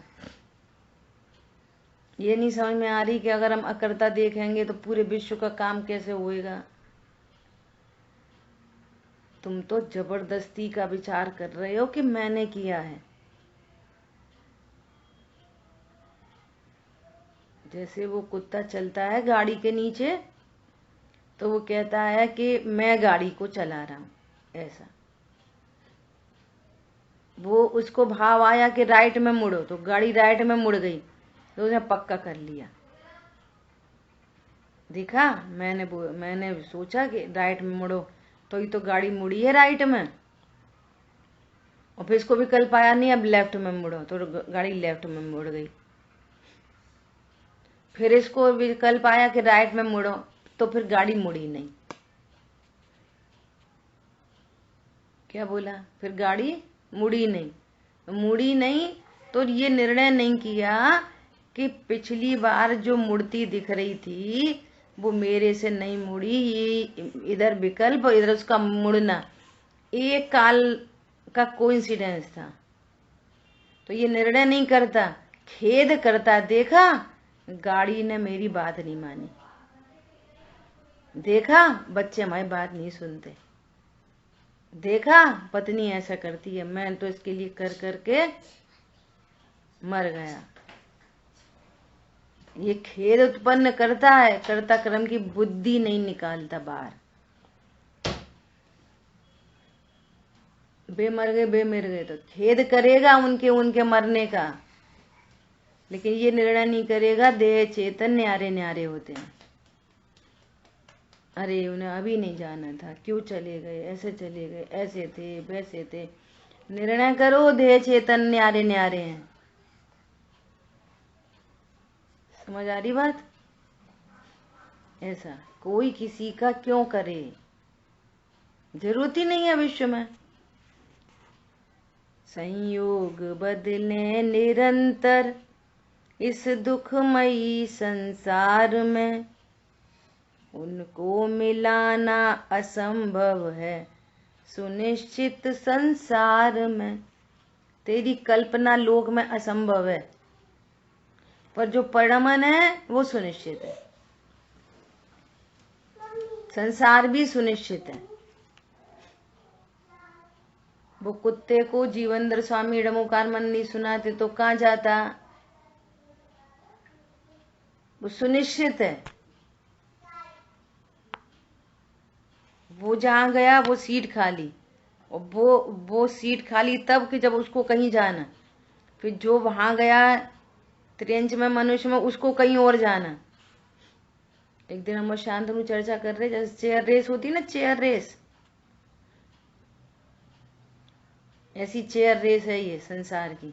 ये नहीं समझ में आ रही कि अगर हम अकर्ता देखेंगे तो पूरे विश्व का काम कैसे होएगा। तुम तो जबरदस्ती का विचार कर रहे हो कि मैंने किया है। जैसे वो कुत्ता चलता है गाड़ी के नीचे तो वो कहता है कि मैं गाड़ी को चला रहा हूं, ऐसा। वो उसको भाव आया कि राइट में मुड़ो तो गाड़ी राइट में मुड़ गई तो उसने पक्का कर लिया। देखा, मैंने सोचा कि राइट में मुड़ो तो ही तो गाड़ी मुड़ी है राइट में। और फिर इसको विकल्प आया नहीं अब लेफ्ट में मुड़ो तो गाड़ी लेफ्ट में मुड़ गई। फिर इसको विकल्प आया कि राइट में मुड़ो तो फिर गाड़ी मुड़ी नहीं। क्या बोला? फिर गाड़ी मुड़ी नहीं। मुड़ी नहीं तो ये निर्णय नहीं किया कि पिछली बार जो मुड़ती दिख रही थी वो मेरे से नहीं मुड़ी, ये इधर विकल्प और इधर उसका मुड़ना एक काल का कोइंसिडेंस था। तो ये निर्णय नहीं करता, खेद करता। देखा, गाड़ी ने मेरी बात नहीं मानी। देखा, बच्चे हमारी बात नहीं सुनते। देखा, पत्नी ऐसा करती है, मैं तो इसके लिए कर करके मर गया। ये खेद उत्पन्न करता है, कर्ता कर्म की बुद्धि नहीं निकालता बाहर। बे मर गए तो खेद करेगा उनके मरने का, लेकिन ये निर्णय नहीं करेगा। देह चेतन न्यारे न्यारे होते हैं। अरे उन्हें अभी नहीं जाना था, क्यों चले गए, ऐसे चले गए, ऐसे थे वैसे थे। निर्णय करो, देह चेतन न्यारे न्यारे हैं। समझ आ रही बात? ऐसा कोई किसी का क्यों करे, जरूरत ही नहीं है विश्व में। संयोग बदले निरंतर इस दुखमयी संसार में, उनको मिलाना असंभव है सुनिश्चित संसार में। तेरी कल्पना लोक में असंभव है, पर जो परिणमन है वो सुनिश्चित है। संसार भी सुनिश्चित है। वो कुत्ते को जीवनधर स्वामी डमोकार मन नहीं सुनाते तो कहाँ जाता? वो सुनिश्चित है। वो जहां गया वो सीट खाली, और वो सीट खाली तब कि जब उसको कहीं जाना। फिर जो वहां गया त्रियंच में मनुष्य में, उसको कहीं और जाना। एक दिन हम शांतनु चर्चा कर रहे, जैसे चेयर रेस होती है ना, चेयर रेस, ऐसी चेयर रेस है ये संसार की।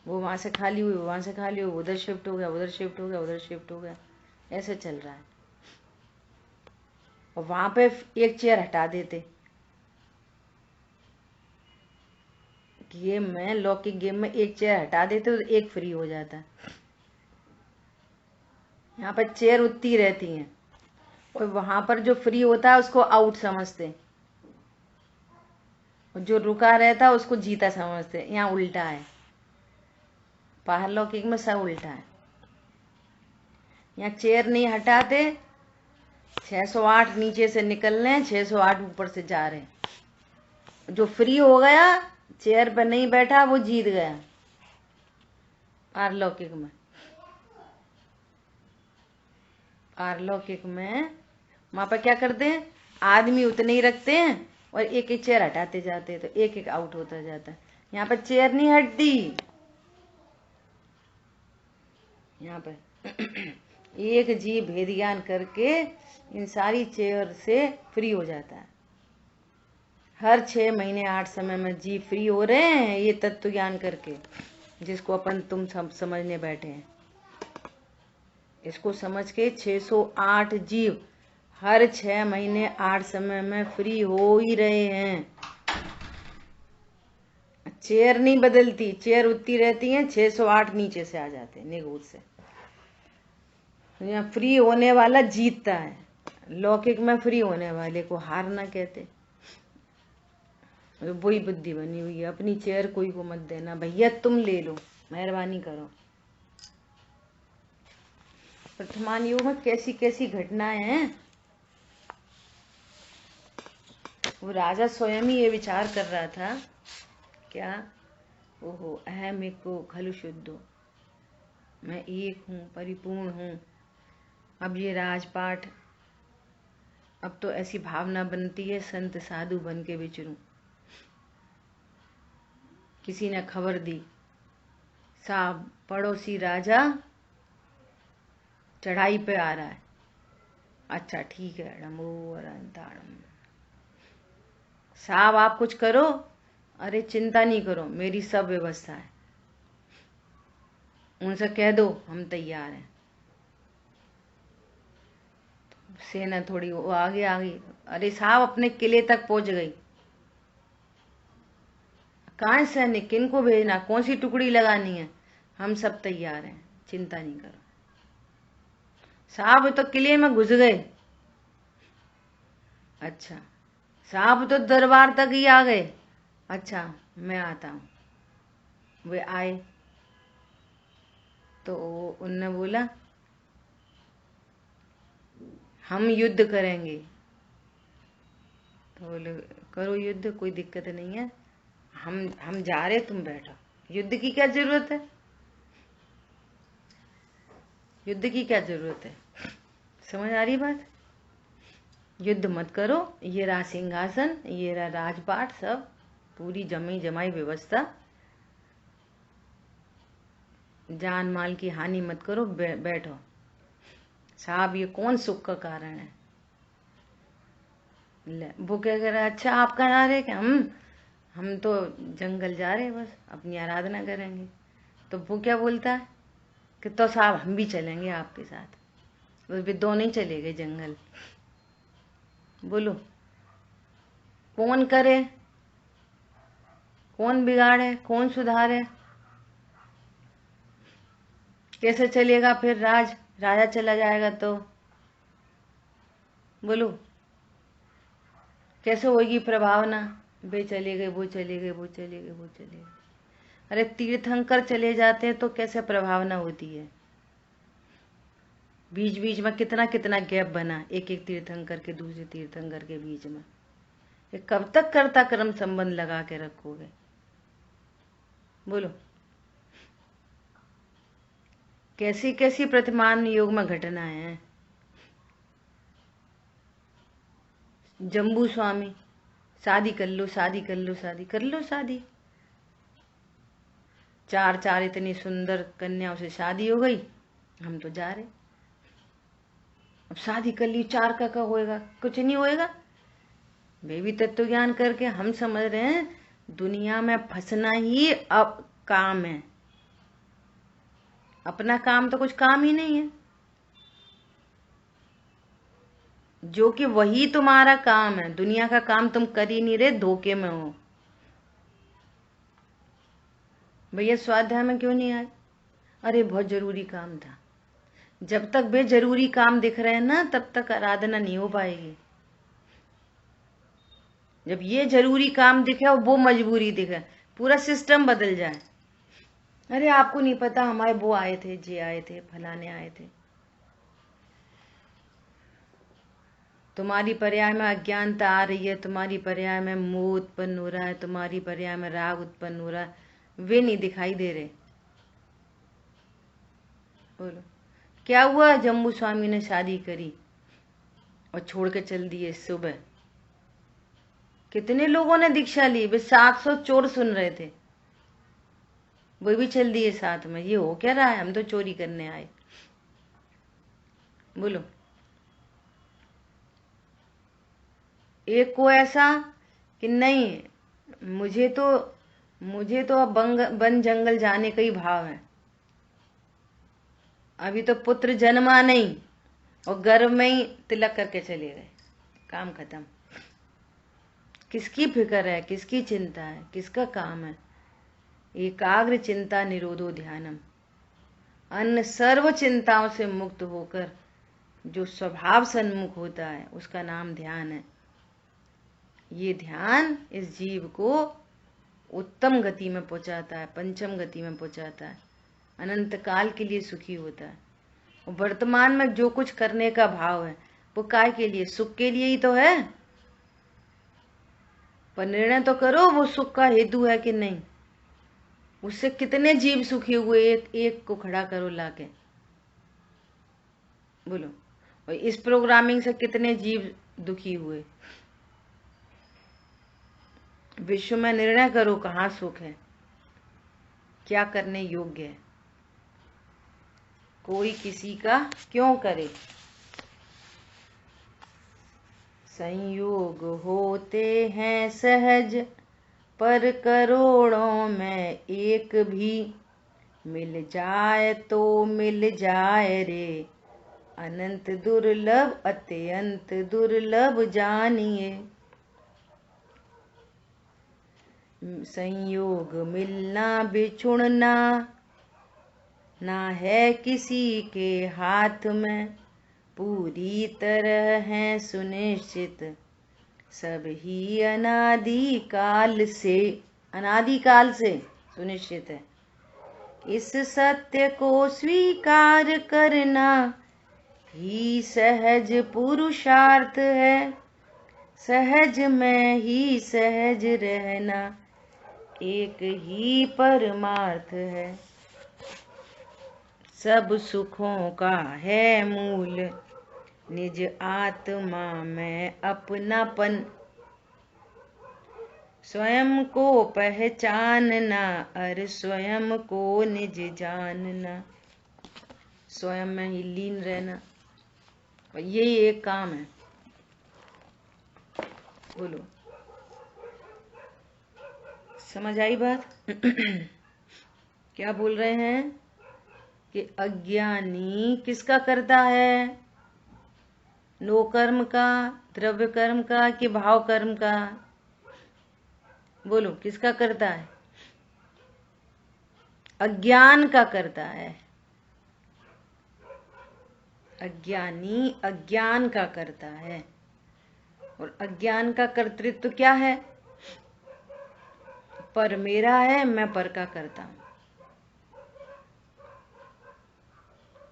वो वहां से खाली हुई, वहां से खाली हुई, उधर शिफ्ट हो गया, उधर शिफ्ट हो गया, उधर शिफ्ट हो गया, ऐसे चल रहा है। और वहां पे एक चेयर हटा देते। गेम में, लौकिक गेम में एक चेयर हटा देते तो एक फ्री हो जाता। यहाँ पर चेयर उतनी रहती हैं, और वहां पर जो फ्री होता है उसको आउट समझते, और जो रुका रहता है उसको जीता समझते। यहाँ उल्टा है, बाहर लौकिक में सब उल्टा है। यहाँ चेयर नहीं हटाते, 608 नीचे से निकल रहे हैं, 608 ऊपर से जा रहे हैं। जो फ्री हो गया, चेयर पर नहीं बैठा, वो जीत गया पारलौकिक में। पारलौकिक में वहां पर क्या करते हैं, आदमी उतने ही रखते हैं और एक एक चेयर हटाते जाते हैं, तो एक एक आउट होता जाता है। यहाँ पर चेयर नहीं हटती। यहाँ पर एक जीव भेद ज्ञान करके इन सारी चेयर से फ्री हो जाता है। हर 6 महीने 8 समय में जीव फ्री हो रहे हैं, ये तत्व ज्ञान करके, जिसको अपन तुम समझने बैठे हैं। इसको समझ के 608 जीव हर 6 महीने 8 समय में फ्री हो ही रहे हैं। चेयर नहीं बदलती, चेयर उतनी रहती है, 608 नीचे से आ जाते हैं निगोद से। यहाँ फ्री होने वाला जीतता है, लौकिक में फ्री होने वाले को हार ना कहते। तो वही बुद्धि बनी हुई है, अपनी चेयर कोई को मत देना, भैया तुम ले लो, मेहरबानी करो। वर्तमान युग में कैसी कैसी घटनाएं हैं। वो राजा स्वयं ही ये विचार कर रहा था, क्या, ओहो अहम एको खलु शुद्धो, मैं एक हूँ, परिपूर्ण हूँ। अब ये राजपाट, अब तो ऐसी भावना बनती है संत साधु बन के विचरूं। किसी ने खबर दी, साहब पड़ोसी राजा चढ़ाई पे आ रहा है। अच्छा ठीक है, साहब आप कुछ करो। अरे चिंता नहीं करो, मेरी सब व्यवस्था है, उनसे कह दो हम तैयार हैं। सेना थोड़ी वो आगे आ गई। अरे साहब अपने किले तक पहुंच गई। कहाँ सैनिक, किन को भेजना, कौन सी टुकड़ी लगानी है, हम सब तैयार हैं, चिंता नहीं करो। साहब तो किले में घुस गए। अच्छा साहब तो दरबार तक ही आ गए। अच्छा मैं आता हूँ। वे आए तो उनने बोला हम युद्ध करेंगे। तो बोले करो युद्ध, कोई दिक्कत नहीं है, हम जा रहे, तुम बैठो। युद्ध की क्या जरूरत है, युद्ध की क्या जरूरत है, समझ आ रही बात। युद्ध मत करो, ये रहा सिंहासन, ये रहा राजपाट, सब पूरी जमी जमाई व्यवस्था, जान माल की हानि मत करो, बैठो। साहब ये कौन सुख का कारण है। ले वो क्या कह रहा है, अच्छा आप कहाँ जा रहे, क्या हम तो जंगल जा रहे हैं, बस अपनी आराधना करेंगे। तो वो क्या बोलता है कि तो साहब हम भी चलेंगे आपके साथ। उस भी दो नहीं चले गए जंगल। बोलो कौन करे, कौन बिगाड़े, कौन सुधारे, कैसे चलेगा फिर राज, राजा चला जाएगा तो बोलो कैसे होगी प्रभावना। वे चले गए, वो चले गए, वो चले गए, वो चले गए। अरे तीर्थंकर चले जाते हैं तो कैसे प्रभावना होती है। बीच बीच में कितना कितना गैप बना, एक एक तीर्थंकर के दूसरे तीर्थंकर के बीच में। ये कब तक कर्ता कर्म संबंध लगा के रखोगे, बोलो। कैसी कैसी प्रतिमान योग में घटनाएं हैं। जम्बू स्वामी, शादी कर लो, शादी कर लो, शादी कर लो, शादी। चार चार इतनी सुंदर कन्याओं से शादी हो गई, हम तो जा रहे। अब शादी कर ली, चार का होएगा, कुछ नहीं होएगा। बेबी तत्व ज्ञान करके हम समझ रहे हैं दुनिया में फंसना ही अब काम है, अपना काम तो कुछ काम ही नहीं है, जो कि वही तुम्हारा काम है। दुनिया का काम तुम कर ही नहीं रहे, धोखे में हो। भैया स्वाध्याय में क्यों नहीं आए, अरे बहुत जरूरी काम था। जब तक बे जरूरी काम दिख रहे हैं ना, तब तक आराधना नहीं हो पाएगी। जब ये जरूरी काम दिखे और वो मजबूरी दिखे, पूरा सिस्टम बदल जाए। अरे आपको नहीं पता, हमारे वो आए थे, जे आए थे, फलाने आए थे। तुम्हारी पर्याय में अज्ञानता आ रही है, तुम्हारी पर्याय में मोह उत्पन्न हो रहा है, तुम्हारी पर्याय में राग उत्पन्न हो रहा है, वे नहीं दिखाई दे रहे। बोलो क्या हुआ, जम्बू स्वामी ने शादी करी और छोड़ के चल दिए सुबह। कितने लोगों ने दीक्षा ली, वे 700 चोर सुन रहे थे, वो भी चल दिए साथ में। ये हो क्या रहा है, हम तो चोरी करने आए। बोलो एक को ऐसा कि नहीं, मुझे तो अब वन जंगल जाने का ही भाव है, अभी तो पुत्र जन्मा नहीं, और गर्भ में ही तिलक करके चले गए, काम खत्म। किसकी फिक्र है, किसकी चिंता है, किसका काम है। एकाग्र चिंता निरोधो ध्यानम। अन्य सर्व चिंताओं से मुक्त होकर जो स्वभाव सन्मुख होता है उसका नाम ध्यान है। ये ध्यान इस जीव को उत्तम गति में पहुंचाता है, पंचम गति में पहुंचाता है, अनंत काल के लिए सुखी होता है। और वर्तमान में जो कुछ करने का भाव है वो काय के लिए? सुख के लिए ही तो है। पर निर्णय तो करो वो सुख का हेतु है कि नहीं। उससे कितने जीव सुखी हुए, एक को खड़ा करो लाके, बोलो। और इस प्रोग्रामिंग से कितने जीव दुखी हुए। विश्व में निर्णय करो कहाँ सुख है, क्या करने योग्य है। कोई किसी का क्यों करे। संयोग होते हैं सहज, पर करोड़ों में एक भी। मिल जाए तो मिल जाए रे, अनंत दुर्लभ अत्यंत दुर्लभ जानिए। संयोग मिलना बिछुड़ना ना है किसी के हाथ में, पूरी तरह है सुनिश्चित सब ही अनादिकाल से सुनिश्चित है। इस सत्य को स्वीकार करना ही सहज पुरुषार्थ है। सहज में ही सहज रहना एक ही परमार्थ है। सब सुखों का है मूल निज आत्मा में अपनापन। स्वयं को पहचानना और स्वयं को निज जानना। स्वयं में ही लीन रहना, और यही एक काम है। बोलो, समझ आई बात? क्या बोल रहे हैं कि अज्ञानी किसका करता है? नो कर्म का, द्रव्य कर्म का कि भाव कर्म का? बोलो, किसका करता है? अज्ञान का करता है। अज्ञानी अज्ञान का करता है। और अज्ञान का कर्तृत्व क्या है? पर मेरा है, मैं पर का करता हूं।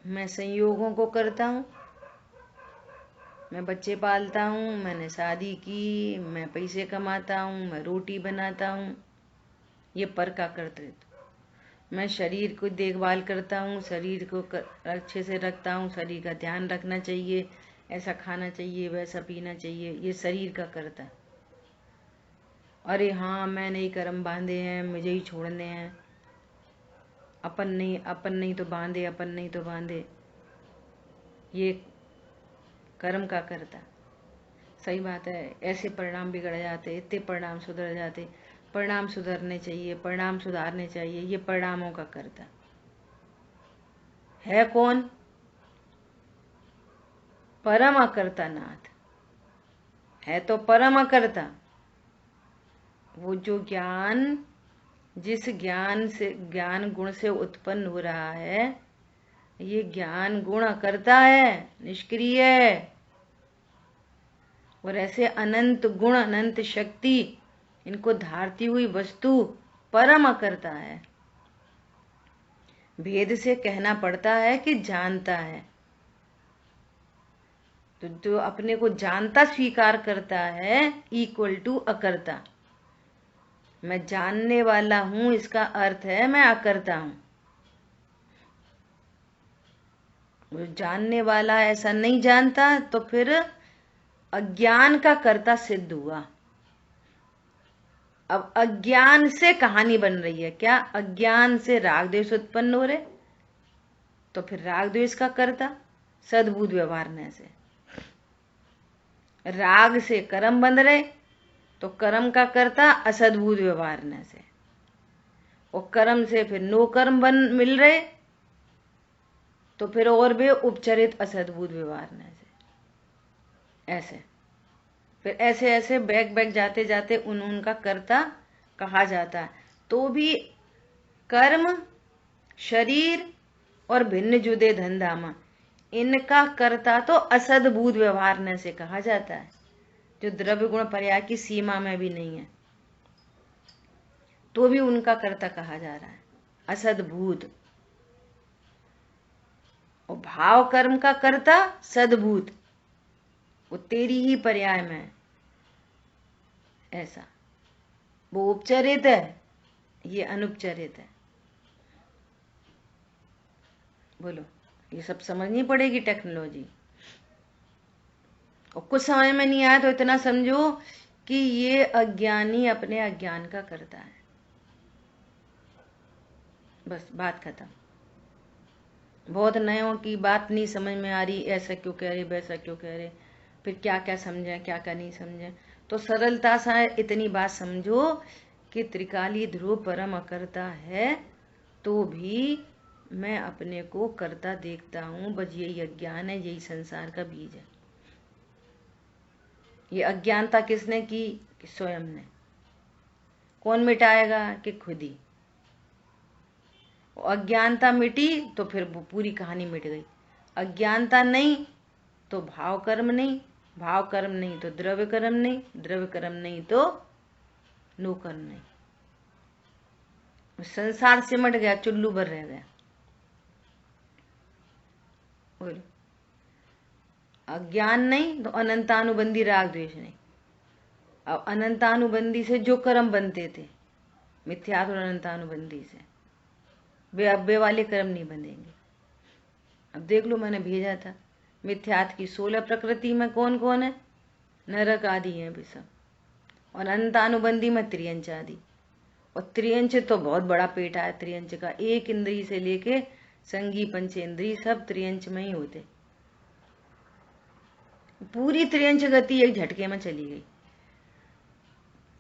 मैं संयोगों को करता हूं, मैं बच्चे पालता हूं, मैंने शादी की, मैं पैसे कमाता हूं, मैं रोटी बनाता हूं। ये पर का कर्तृत्व। मैं शरीर को देखभाल करता हूं, शरीर को अच्छे से रखता हूं, शरीर का ध्यान रखना चाहिए, ऐसा खाना चाहिए, वैसा पीना चाहिए, ये शरीर का करता है। अरे हाँ, मैंने ही कर्म बांधे हैं, मुझे ही छोड़ने हैं, अपन नहीं तो बांधे, अपन नहीं तो बांधे, ये कर्म का करता। सही बात है, ऐसे परिणाम बिगड़ जाते, इतने परिणाम सुधर जाते। परिणाम सुधरने चाहिए, परिणाम सुधारने चाहिए, ये परिणामों का करता है। कौन? परम अकर्ता नाथ है। तो परम अकर्ता वो जो ज्ञान, जिस ज्ञान से, ज्ञान गुण से उत्पन्न हो रहा है, ये ज्ञान गुण अकर्ता है, निष्क्रिय है। और ऐसे अनंत गुण, अनंत शक्ति, इनको धारती हुई वस्तु परम अकर्ता है। भेद से कहना पड़ता है कि जानता है। तो जो अपने को जानता स्वीकार करता है इक्वल टू अकर्ता। मैं जानने वाला हूं, इसका अर्थ है मैं अकर्ता हूं। जो जानने वाला ऐसा नहीं जानता तो फिर अज्ञान का कर्ता सिद्ध हुआ। अब अज्ञान से कहानी बन रही है। क्या? अज्ञान से राग द्वेष उत्पन्न हो रहे, तो फिर राग द्वेष का कर्ता सद्बुद्ध व्यवहारने से। राग से कर्म बंध रहे, तो कर्म का कर्ता असद्बुद्ध व्यवहारने से। और कर्म से फिर नो कर्म मिल रहे, तो फिर और भी उपचरित असद्बुद्ध व्यवहारने से। ऐसे फिर ऐसे ऐसे बैक जाते जाते उनका कर्ता कहा जाता है। तो भी कर्म, शरीर और भिन्न जुदे धनधामा, इनका कर्ता तो असद्भूत व्यवहारने से कहा जाता है, जो द्रव्य गुण पर्याय की सीमा में भी नहीं है, तो भी उनका कर्ता कहा जा रहा है असद्भूत। और भाव कर्म का कर्ता सद्भूत, वो तेरी ही पर्याय में है, ऐसा। वो उपचरित है, ये अनुपचरित है। बोलो, ये सब समझनी पड़ेगी टेक्नोलॉजी। और कुछ समझ में नहीं आया तो इतना समझो कि ये अज्ञानी अपने अज्ञान का करता है, बस बात खत्म। बहुत नयों की बात नहीं समझ में आ रही, ऐसा क्यों कह रहे, वैसा क्यों कह रहे, फिर क्या क्या समझे, क्या क्या नहीं समझे। तो सरलता से इतनी बात समझो कि त्रिकाली ध्रुव परम अकर्ता है, तो भी मैं अपने को करता देखता हूं। बस यही अज्ञान है, यही संसार का बीज है। ये अज्ञानता किसने की? कि स्वयं ने। कौन मिटाएगा? कि खुद ही। अज्ञानता मिटी तो फिर वो पूरी कहानी मिट गई। अज्ञानता नहीं तो भाव कर्म नहीं, भाव कर्म नहीं तो द्रव्य कर्म नहीं, द्रव्य कर्म नहीं तो नो कर्म नहीं। संसार सिमट गया, चुल्लू भर रह गया। बोलो, अज्ञान नहीं तो अनंतानुबंधी राग द्वेष नहीं। अब अनंतानुबंधी से जो कर्म बनते थे, मिथ्यात्व और अनंतानुबंधी से, वे अव्यय वाले कर्म नहीं बनेंगे। अब देख लो, मैंने भेजा था मिथ्यात्व की 16 प्रकृति में कौन कौन है? नरक आदि है भी सब। और अनंतानुबंधी में त्रियंच आदि। और त्रियंच तो बहुत बड़ा पेटा है त्रियंच का, एक इंद्री से लेके संगी पंचेंद्री सब त्रियंच में ही होते। पूरी त्रियंच गति एक झटके में चली गई।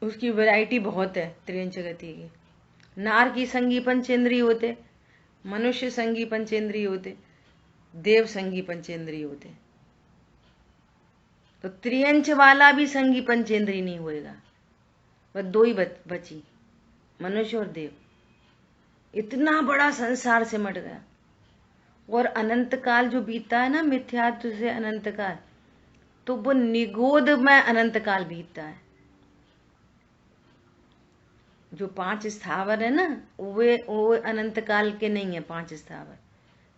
उसकी वैरायटी बहुत है त्रियंच गति की। नार की संगी पंचेंद्री होते, मनुष्य संगी पंचेंद्री होते, देव संगी पंचेंद्री होते। तो त्रियंच वाला भी संगी पंचेंद्री नहीं होएगा, बस दो ही बची, मनुष्य और देव। इतना बड़ा संसार सिमट गया। और अनंत काल जो बीतता है ना, मिथ्यात्व से अनंत काल, तो वो निगोद में अनंत काल बीतता है। जो 5 स्थावर है ना, वो अनंत काल के नहीं है 5 स्थावर,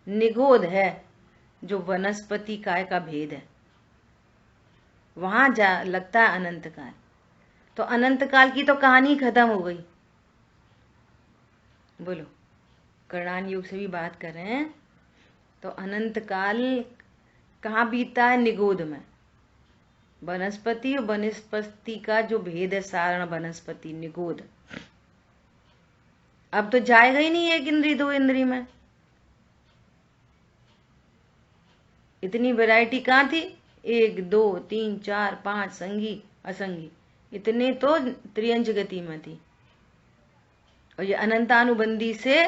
निगोद है, जो वनस्पति काय का भेद है, वहां जा लगता है अनंत काल। तो अनंत काल की तो कहानी खत्म हो गई। बोलो, करणान योग से भी बात करें तो अनंत काल कहाँ बीतता है? निगोद में। वनस्पति और वनस्पति का जो भेद है, सारण वनस्पति निगोद, अब तो जाएगा ही नहीं एक इंद्री दो इंद्री में। इतनी वैरायटी कहाँ थी? 1 2 3 4 5 संगी असंगी, इतने तो त्रियंच गति में थी। और ये अनंतानुबंधी से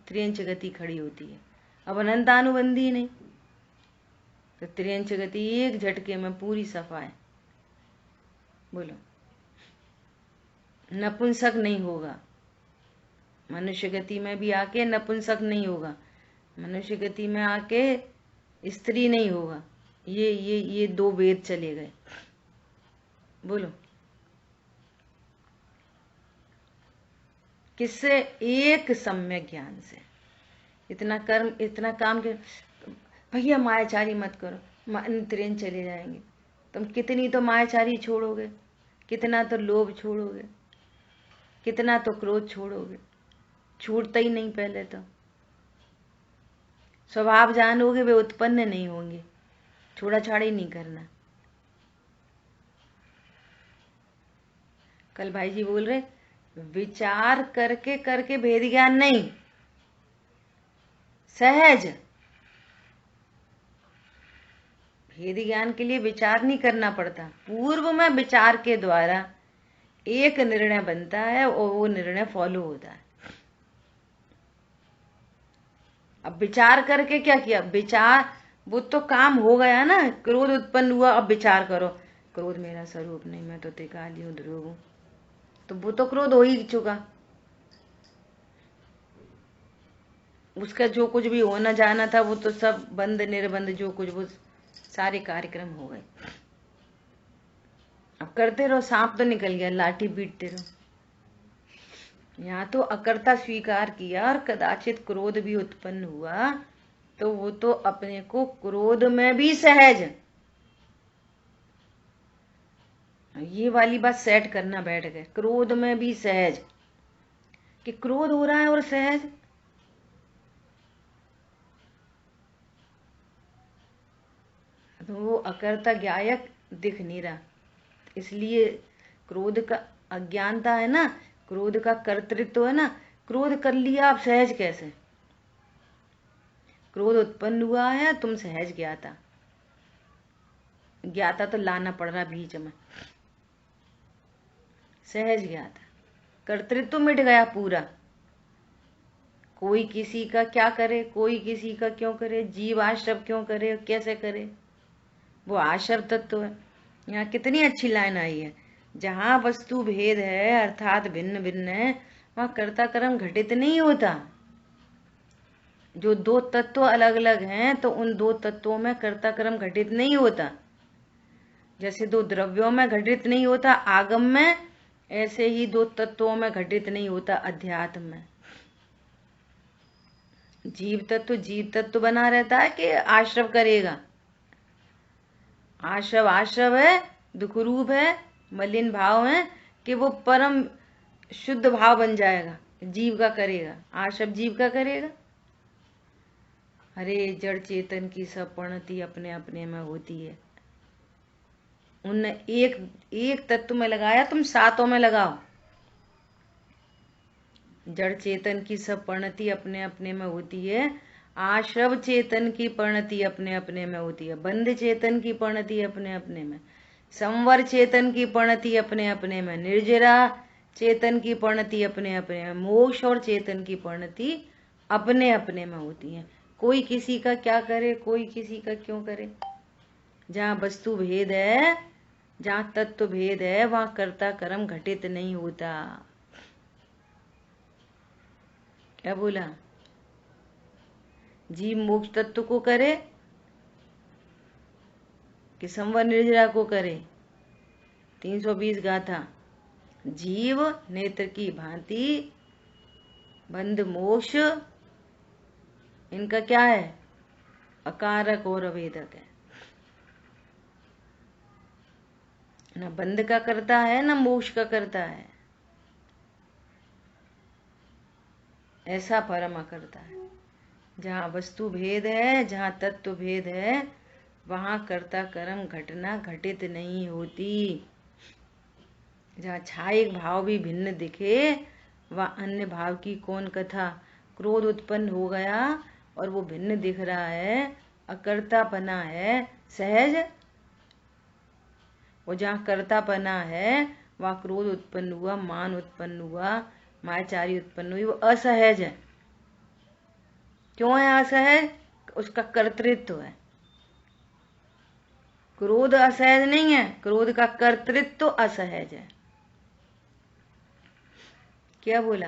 त्रियंच गति खड़ी होती है। अब अनंतानुबंधी नहीं, तो त्रियंच गति एक झटके में पूरी सफाई। बोलो, नपुंसक नहीं होगा। मनुष्य गति में भी आके नपुंसक नहीं होगा, मनुष्य गति में आके स्त्री नहीं होगा। ये 2 वेद चले गए। बोलो, किससे? एक सम्यक ज्ञान से। इतना कर्म इतना काम के भैया मायाचारी मत करो, त्रियंच चले जाएंगे। तुम कितनी तो मायाचारी छोड़ोगे, कितना तो लोभ छोड़ोगे, कितना तो क्रोध छोड़ोगे, छूटता ही नहीं। पहले तो स्वभाव जानोगे, वे उत्पन्न नहीं होंगे, छोड़ा छाड़ी नहीं करना। कल भाई जी बोल रहे, विचार करके करके भेद ज्ञान नहीं, सहज भेद ज्ञान के लिए विचार नहीं करना पड़ता। पूर्व में विचार के द्वारा एक निर्णय बनता है और वो निर्णय फॉलो होता है। अब विचार करके क्या किया? विचार, वो तो काम हो गया ना, क्रोध उत्पन्न हुआ, अब विचार करो, क्रोध मेरा स्वरूप नहीं, मैं तो त्रिकाली हूं, ध्रुव हूं, तो वो तो क्रोध हो ही चुका। उसका जो कुछ भी होना जाना था वो तो सब बंद निर्बंध जो कुछ वो सारे कार्यक्रम हो गए। अब करते रहो, सांप तो निकल गया, लाठी पीटते रहो। यहाँ तो अकर्ता स्वीकार किया और कदाचित क्रोध भी उत्पन्न हुआ, तो वो तो अपने को क्रोध में भी सहज, ये वाली बात सेट करना बैठ गए। क्रोध में भी सहज, कि क्रोध हो रहा है और सहज। तो वो अकर्ता ज्ञायक दिख नहीं रहा, इसलिए क्रोध का अज्ञानता है ना, क्रोध का कर्तृत्व है ना। क्रोध कर लिया, आप सहज कैसे? क्रोध उत्पन्न हुआ है, तुम सहज ज्ञाता, ज्ञाता तो लाना पड़ रहा बीच में। सहज ज्ञाता, कर्तृत्व मिट गया पूरा। कोई किसी का क्या करे, कोई किसी का क्यों करे, जीव आश्रव क्यों करे, कैसे करे, वो आश्रव तत्व है। यहाँ कितनी अच्छी लाइन आई है, जहां वस्तु भेद है अर्थात भिन्न भिन्न है, वहां कर्ता कर्म घटित नहीं होता। जो दो तत्व अलग अलग हैं तो उन दो तत्वों में कर्ता कर्म घटित नहीं होता। जैसे दो द्रव्यों में घटित नहीं होता आगम में, ऐसे ही दो तत्वों में घटित नहीं होता अध्यात्म में। जीव तत्व बना रहता है कि आश्रव करेगा? आश्रव आश्रव है, दुख रूप है, मलिन भाव है, कि वो परम शुद्ध भाव बन जाएगा, जीव का करेगा, आश्रव जीव का करेगा। अरे जड़ चेतन की सब परिणति अपने अपने में होती है। उनने एक तत्व में लगाया, तुम सातों में लगाओ। जड़ चेतन की सब परिणति अपने अपने में होती है, आश्रव चेतन की परिणति अपने अपने में होती है, बंध चेतन की परिणति अपने अपने में, संवर चेतन की परिणति अपने अपने में, निर्जरा चेतन की परिणति अपने अपने में, मोक्ष और चेतन की परिणति अपने अपने में होती है। कोई किसी का क्या करे, कोई किसी का क्यों करे? जहाँ वस्तु भेद है, जहाँ तत्व भेद है, वहाँ कर्ता कर्म घटित नहीं होता। क्या बोला? जीव मोक्ष तत्व को करे कि संवर निर्जरा को करे? 320 गाथा। जीव नेत्र की भांति बंध मोक्ष, इनका क्या है? अकारक और अवेदक है। ना बंध का करता है, ना मोक्ष का करता है, ऐसा परम अकर्ता है। जहाँ वस्तु भेद है, जहाँ तत्व भेद है, वहां कर्ता कर्म घटना घटित नहीं होती। जहाँ छायक भाव भी भिन्न दिखे, वह अन्य भाव की कौन कथा। क्रोध उत्पन्न हो गया और वो भिन्न दिख रहा है, अकर्तापना है, सहज। और जहाँ कर्तापना है, वहाँ क्रोध उत्पन्न हुआ, मान उत्पन्न हुआ, मायाचारी उत्पन्न हुई, वो असहज है। क्यों है असहज? उसका कर्तृत्व है। क्रोध असहज नहीं है, क्रोध का कर्तृत्व असहज है। क्या बोला?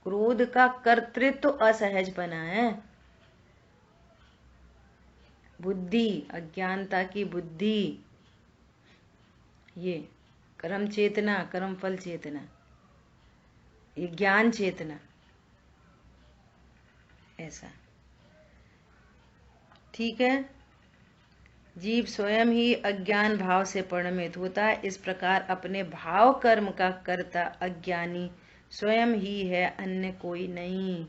क्रोध का कर्तृत्व असहजपना है। बुद्धि, अज्ञानता की बुद्धि, ये कर्म चेतना, कर्म फल चेतना, ये ज्ञान चेतना, ऐसा। ठीक है। जीव स्वयं ही अज्ञान भाव से परिणमित होता है। इस प्रकार अपने भाव कर्म का कर्ता अज्ञानी स्वयं ही है, अन्य कोई नहीं।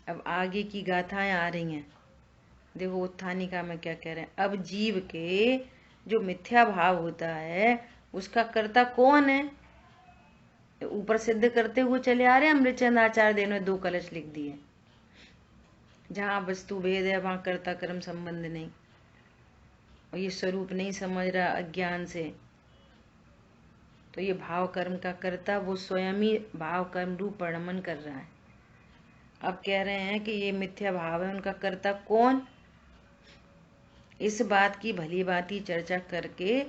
अब आगे की गाथाएं आ रही हैं, देखो उत्थानिका में क्या कह रहे हैं। अब जीव के जो मिथ्या भाव होता है, उसका कर्ता कौन है? ऊपर सिद्ध करते हुए चले आ रहे हैं अमृतचंद आचार्य ने 2 कलश लिख दिए। जहाँ वस्तु भेद है, वहां कर्ता कर्म संबंध नहीं, और ये स्वरूप नहीं समझ रहा अज्ञान से, तो ये भाव कर्म का कर्ता वो स्वयं ही भाव कर्म रूप परिणमन कर रहा है। अब कह रहे हैं कि ये मिथ्या भाव है, उनका कर्ता कौन? इस बात की भली भांति चर्चा करके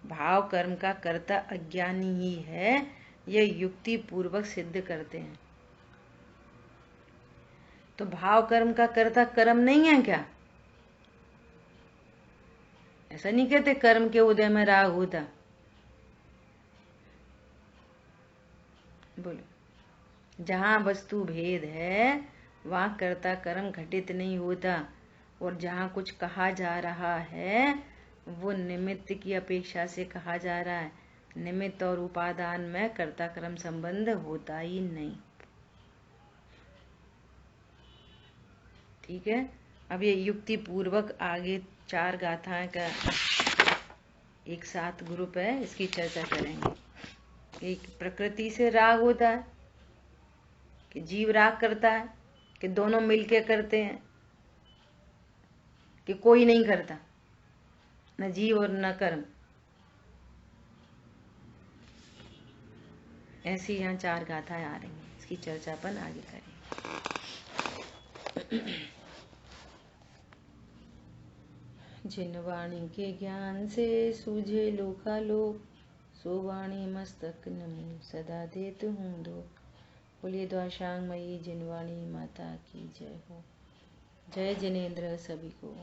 भाव कर्म का कर्ता अज्ञानी ही है, यह युक्ति पूर्वक सिद्ध करते हैं। तो भाव कर्म का कर्ता कर्म नहीं है क्या? ऐसा नहीं कहते कर्म के उदय में राग होता। बोलो, जहां वस्तु भेद है वहां कर्ता कर्म घटित नहीं होता, और जहां कुछ कहा जा रहा है वो निमित्त की अपेक्षा से कहा जा रहा है। निमित्त और उपादान में कर्ता कर्म संबंध होता ही नहीं। ठीक है, अब ये युक्ति पूर्वक आगे 4 गाथाएं का एक साथ ग्रुप है, इसकी चर्चा करेंगे। एक प्रकृति से राग होता है कि जीव राग करता है, कि दोनों मिलके करते हैं, कि कोई नहीं करता, न जीव और न कर्म। ऐसी यहाँ 4 गाथाएं आ रही हैं, इसकी चर्चा अपन आगे करेंगे। जिन वाणी के ज्ञान से सूझे लोकालोक, सो वाणी मस्तक नमो सदा देत हूँ दो। बोलिए द्वाशांग मई जिनवाणी माता की जय हो। जय जिनेन्द्र सभी को।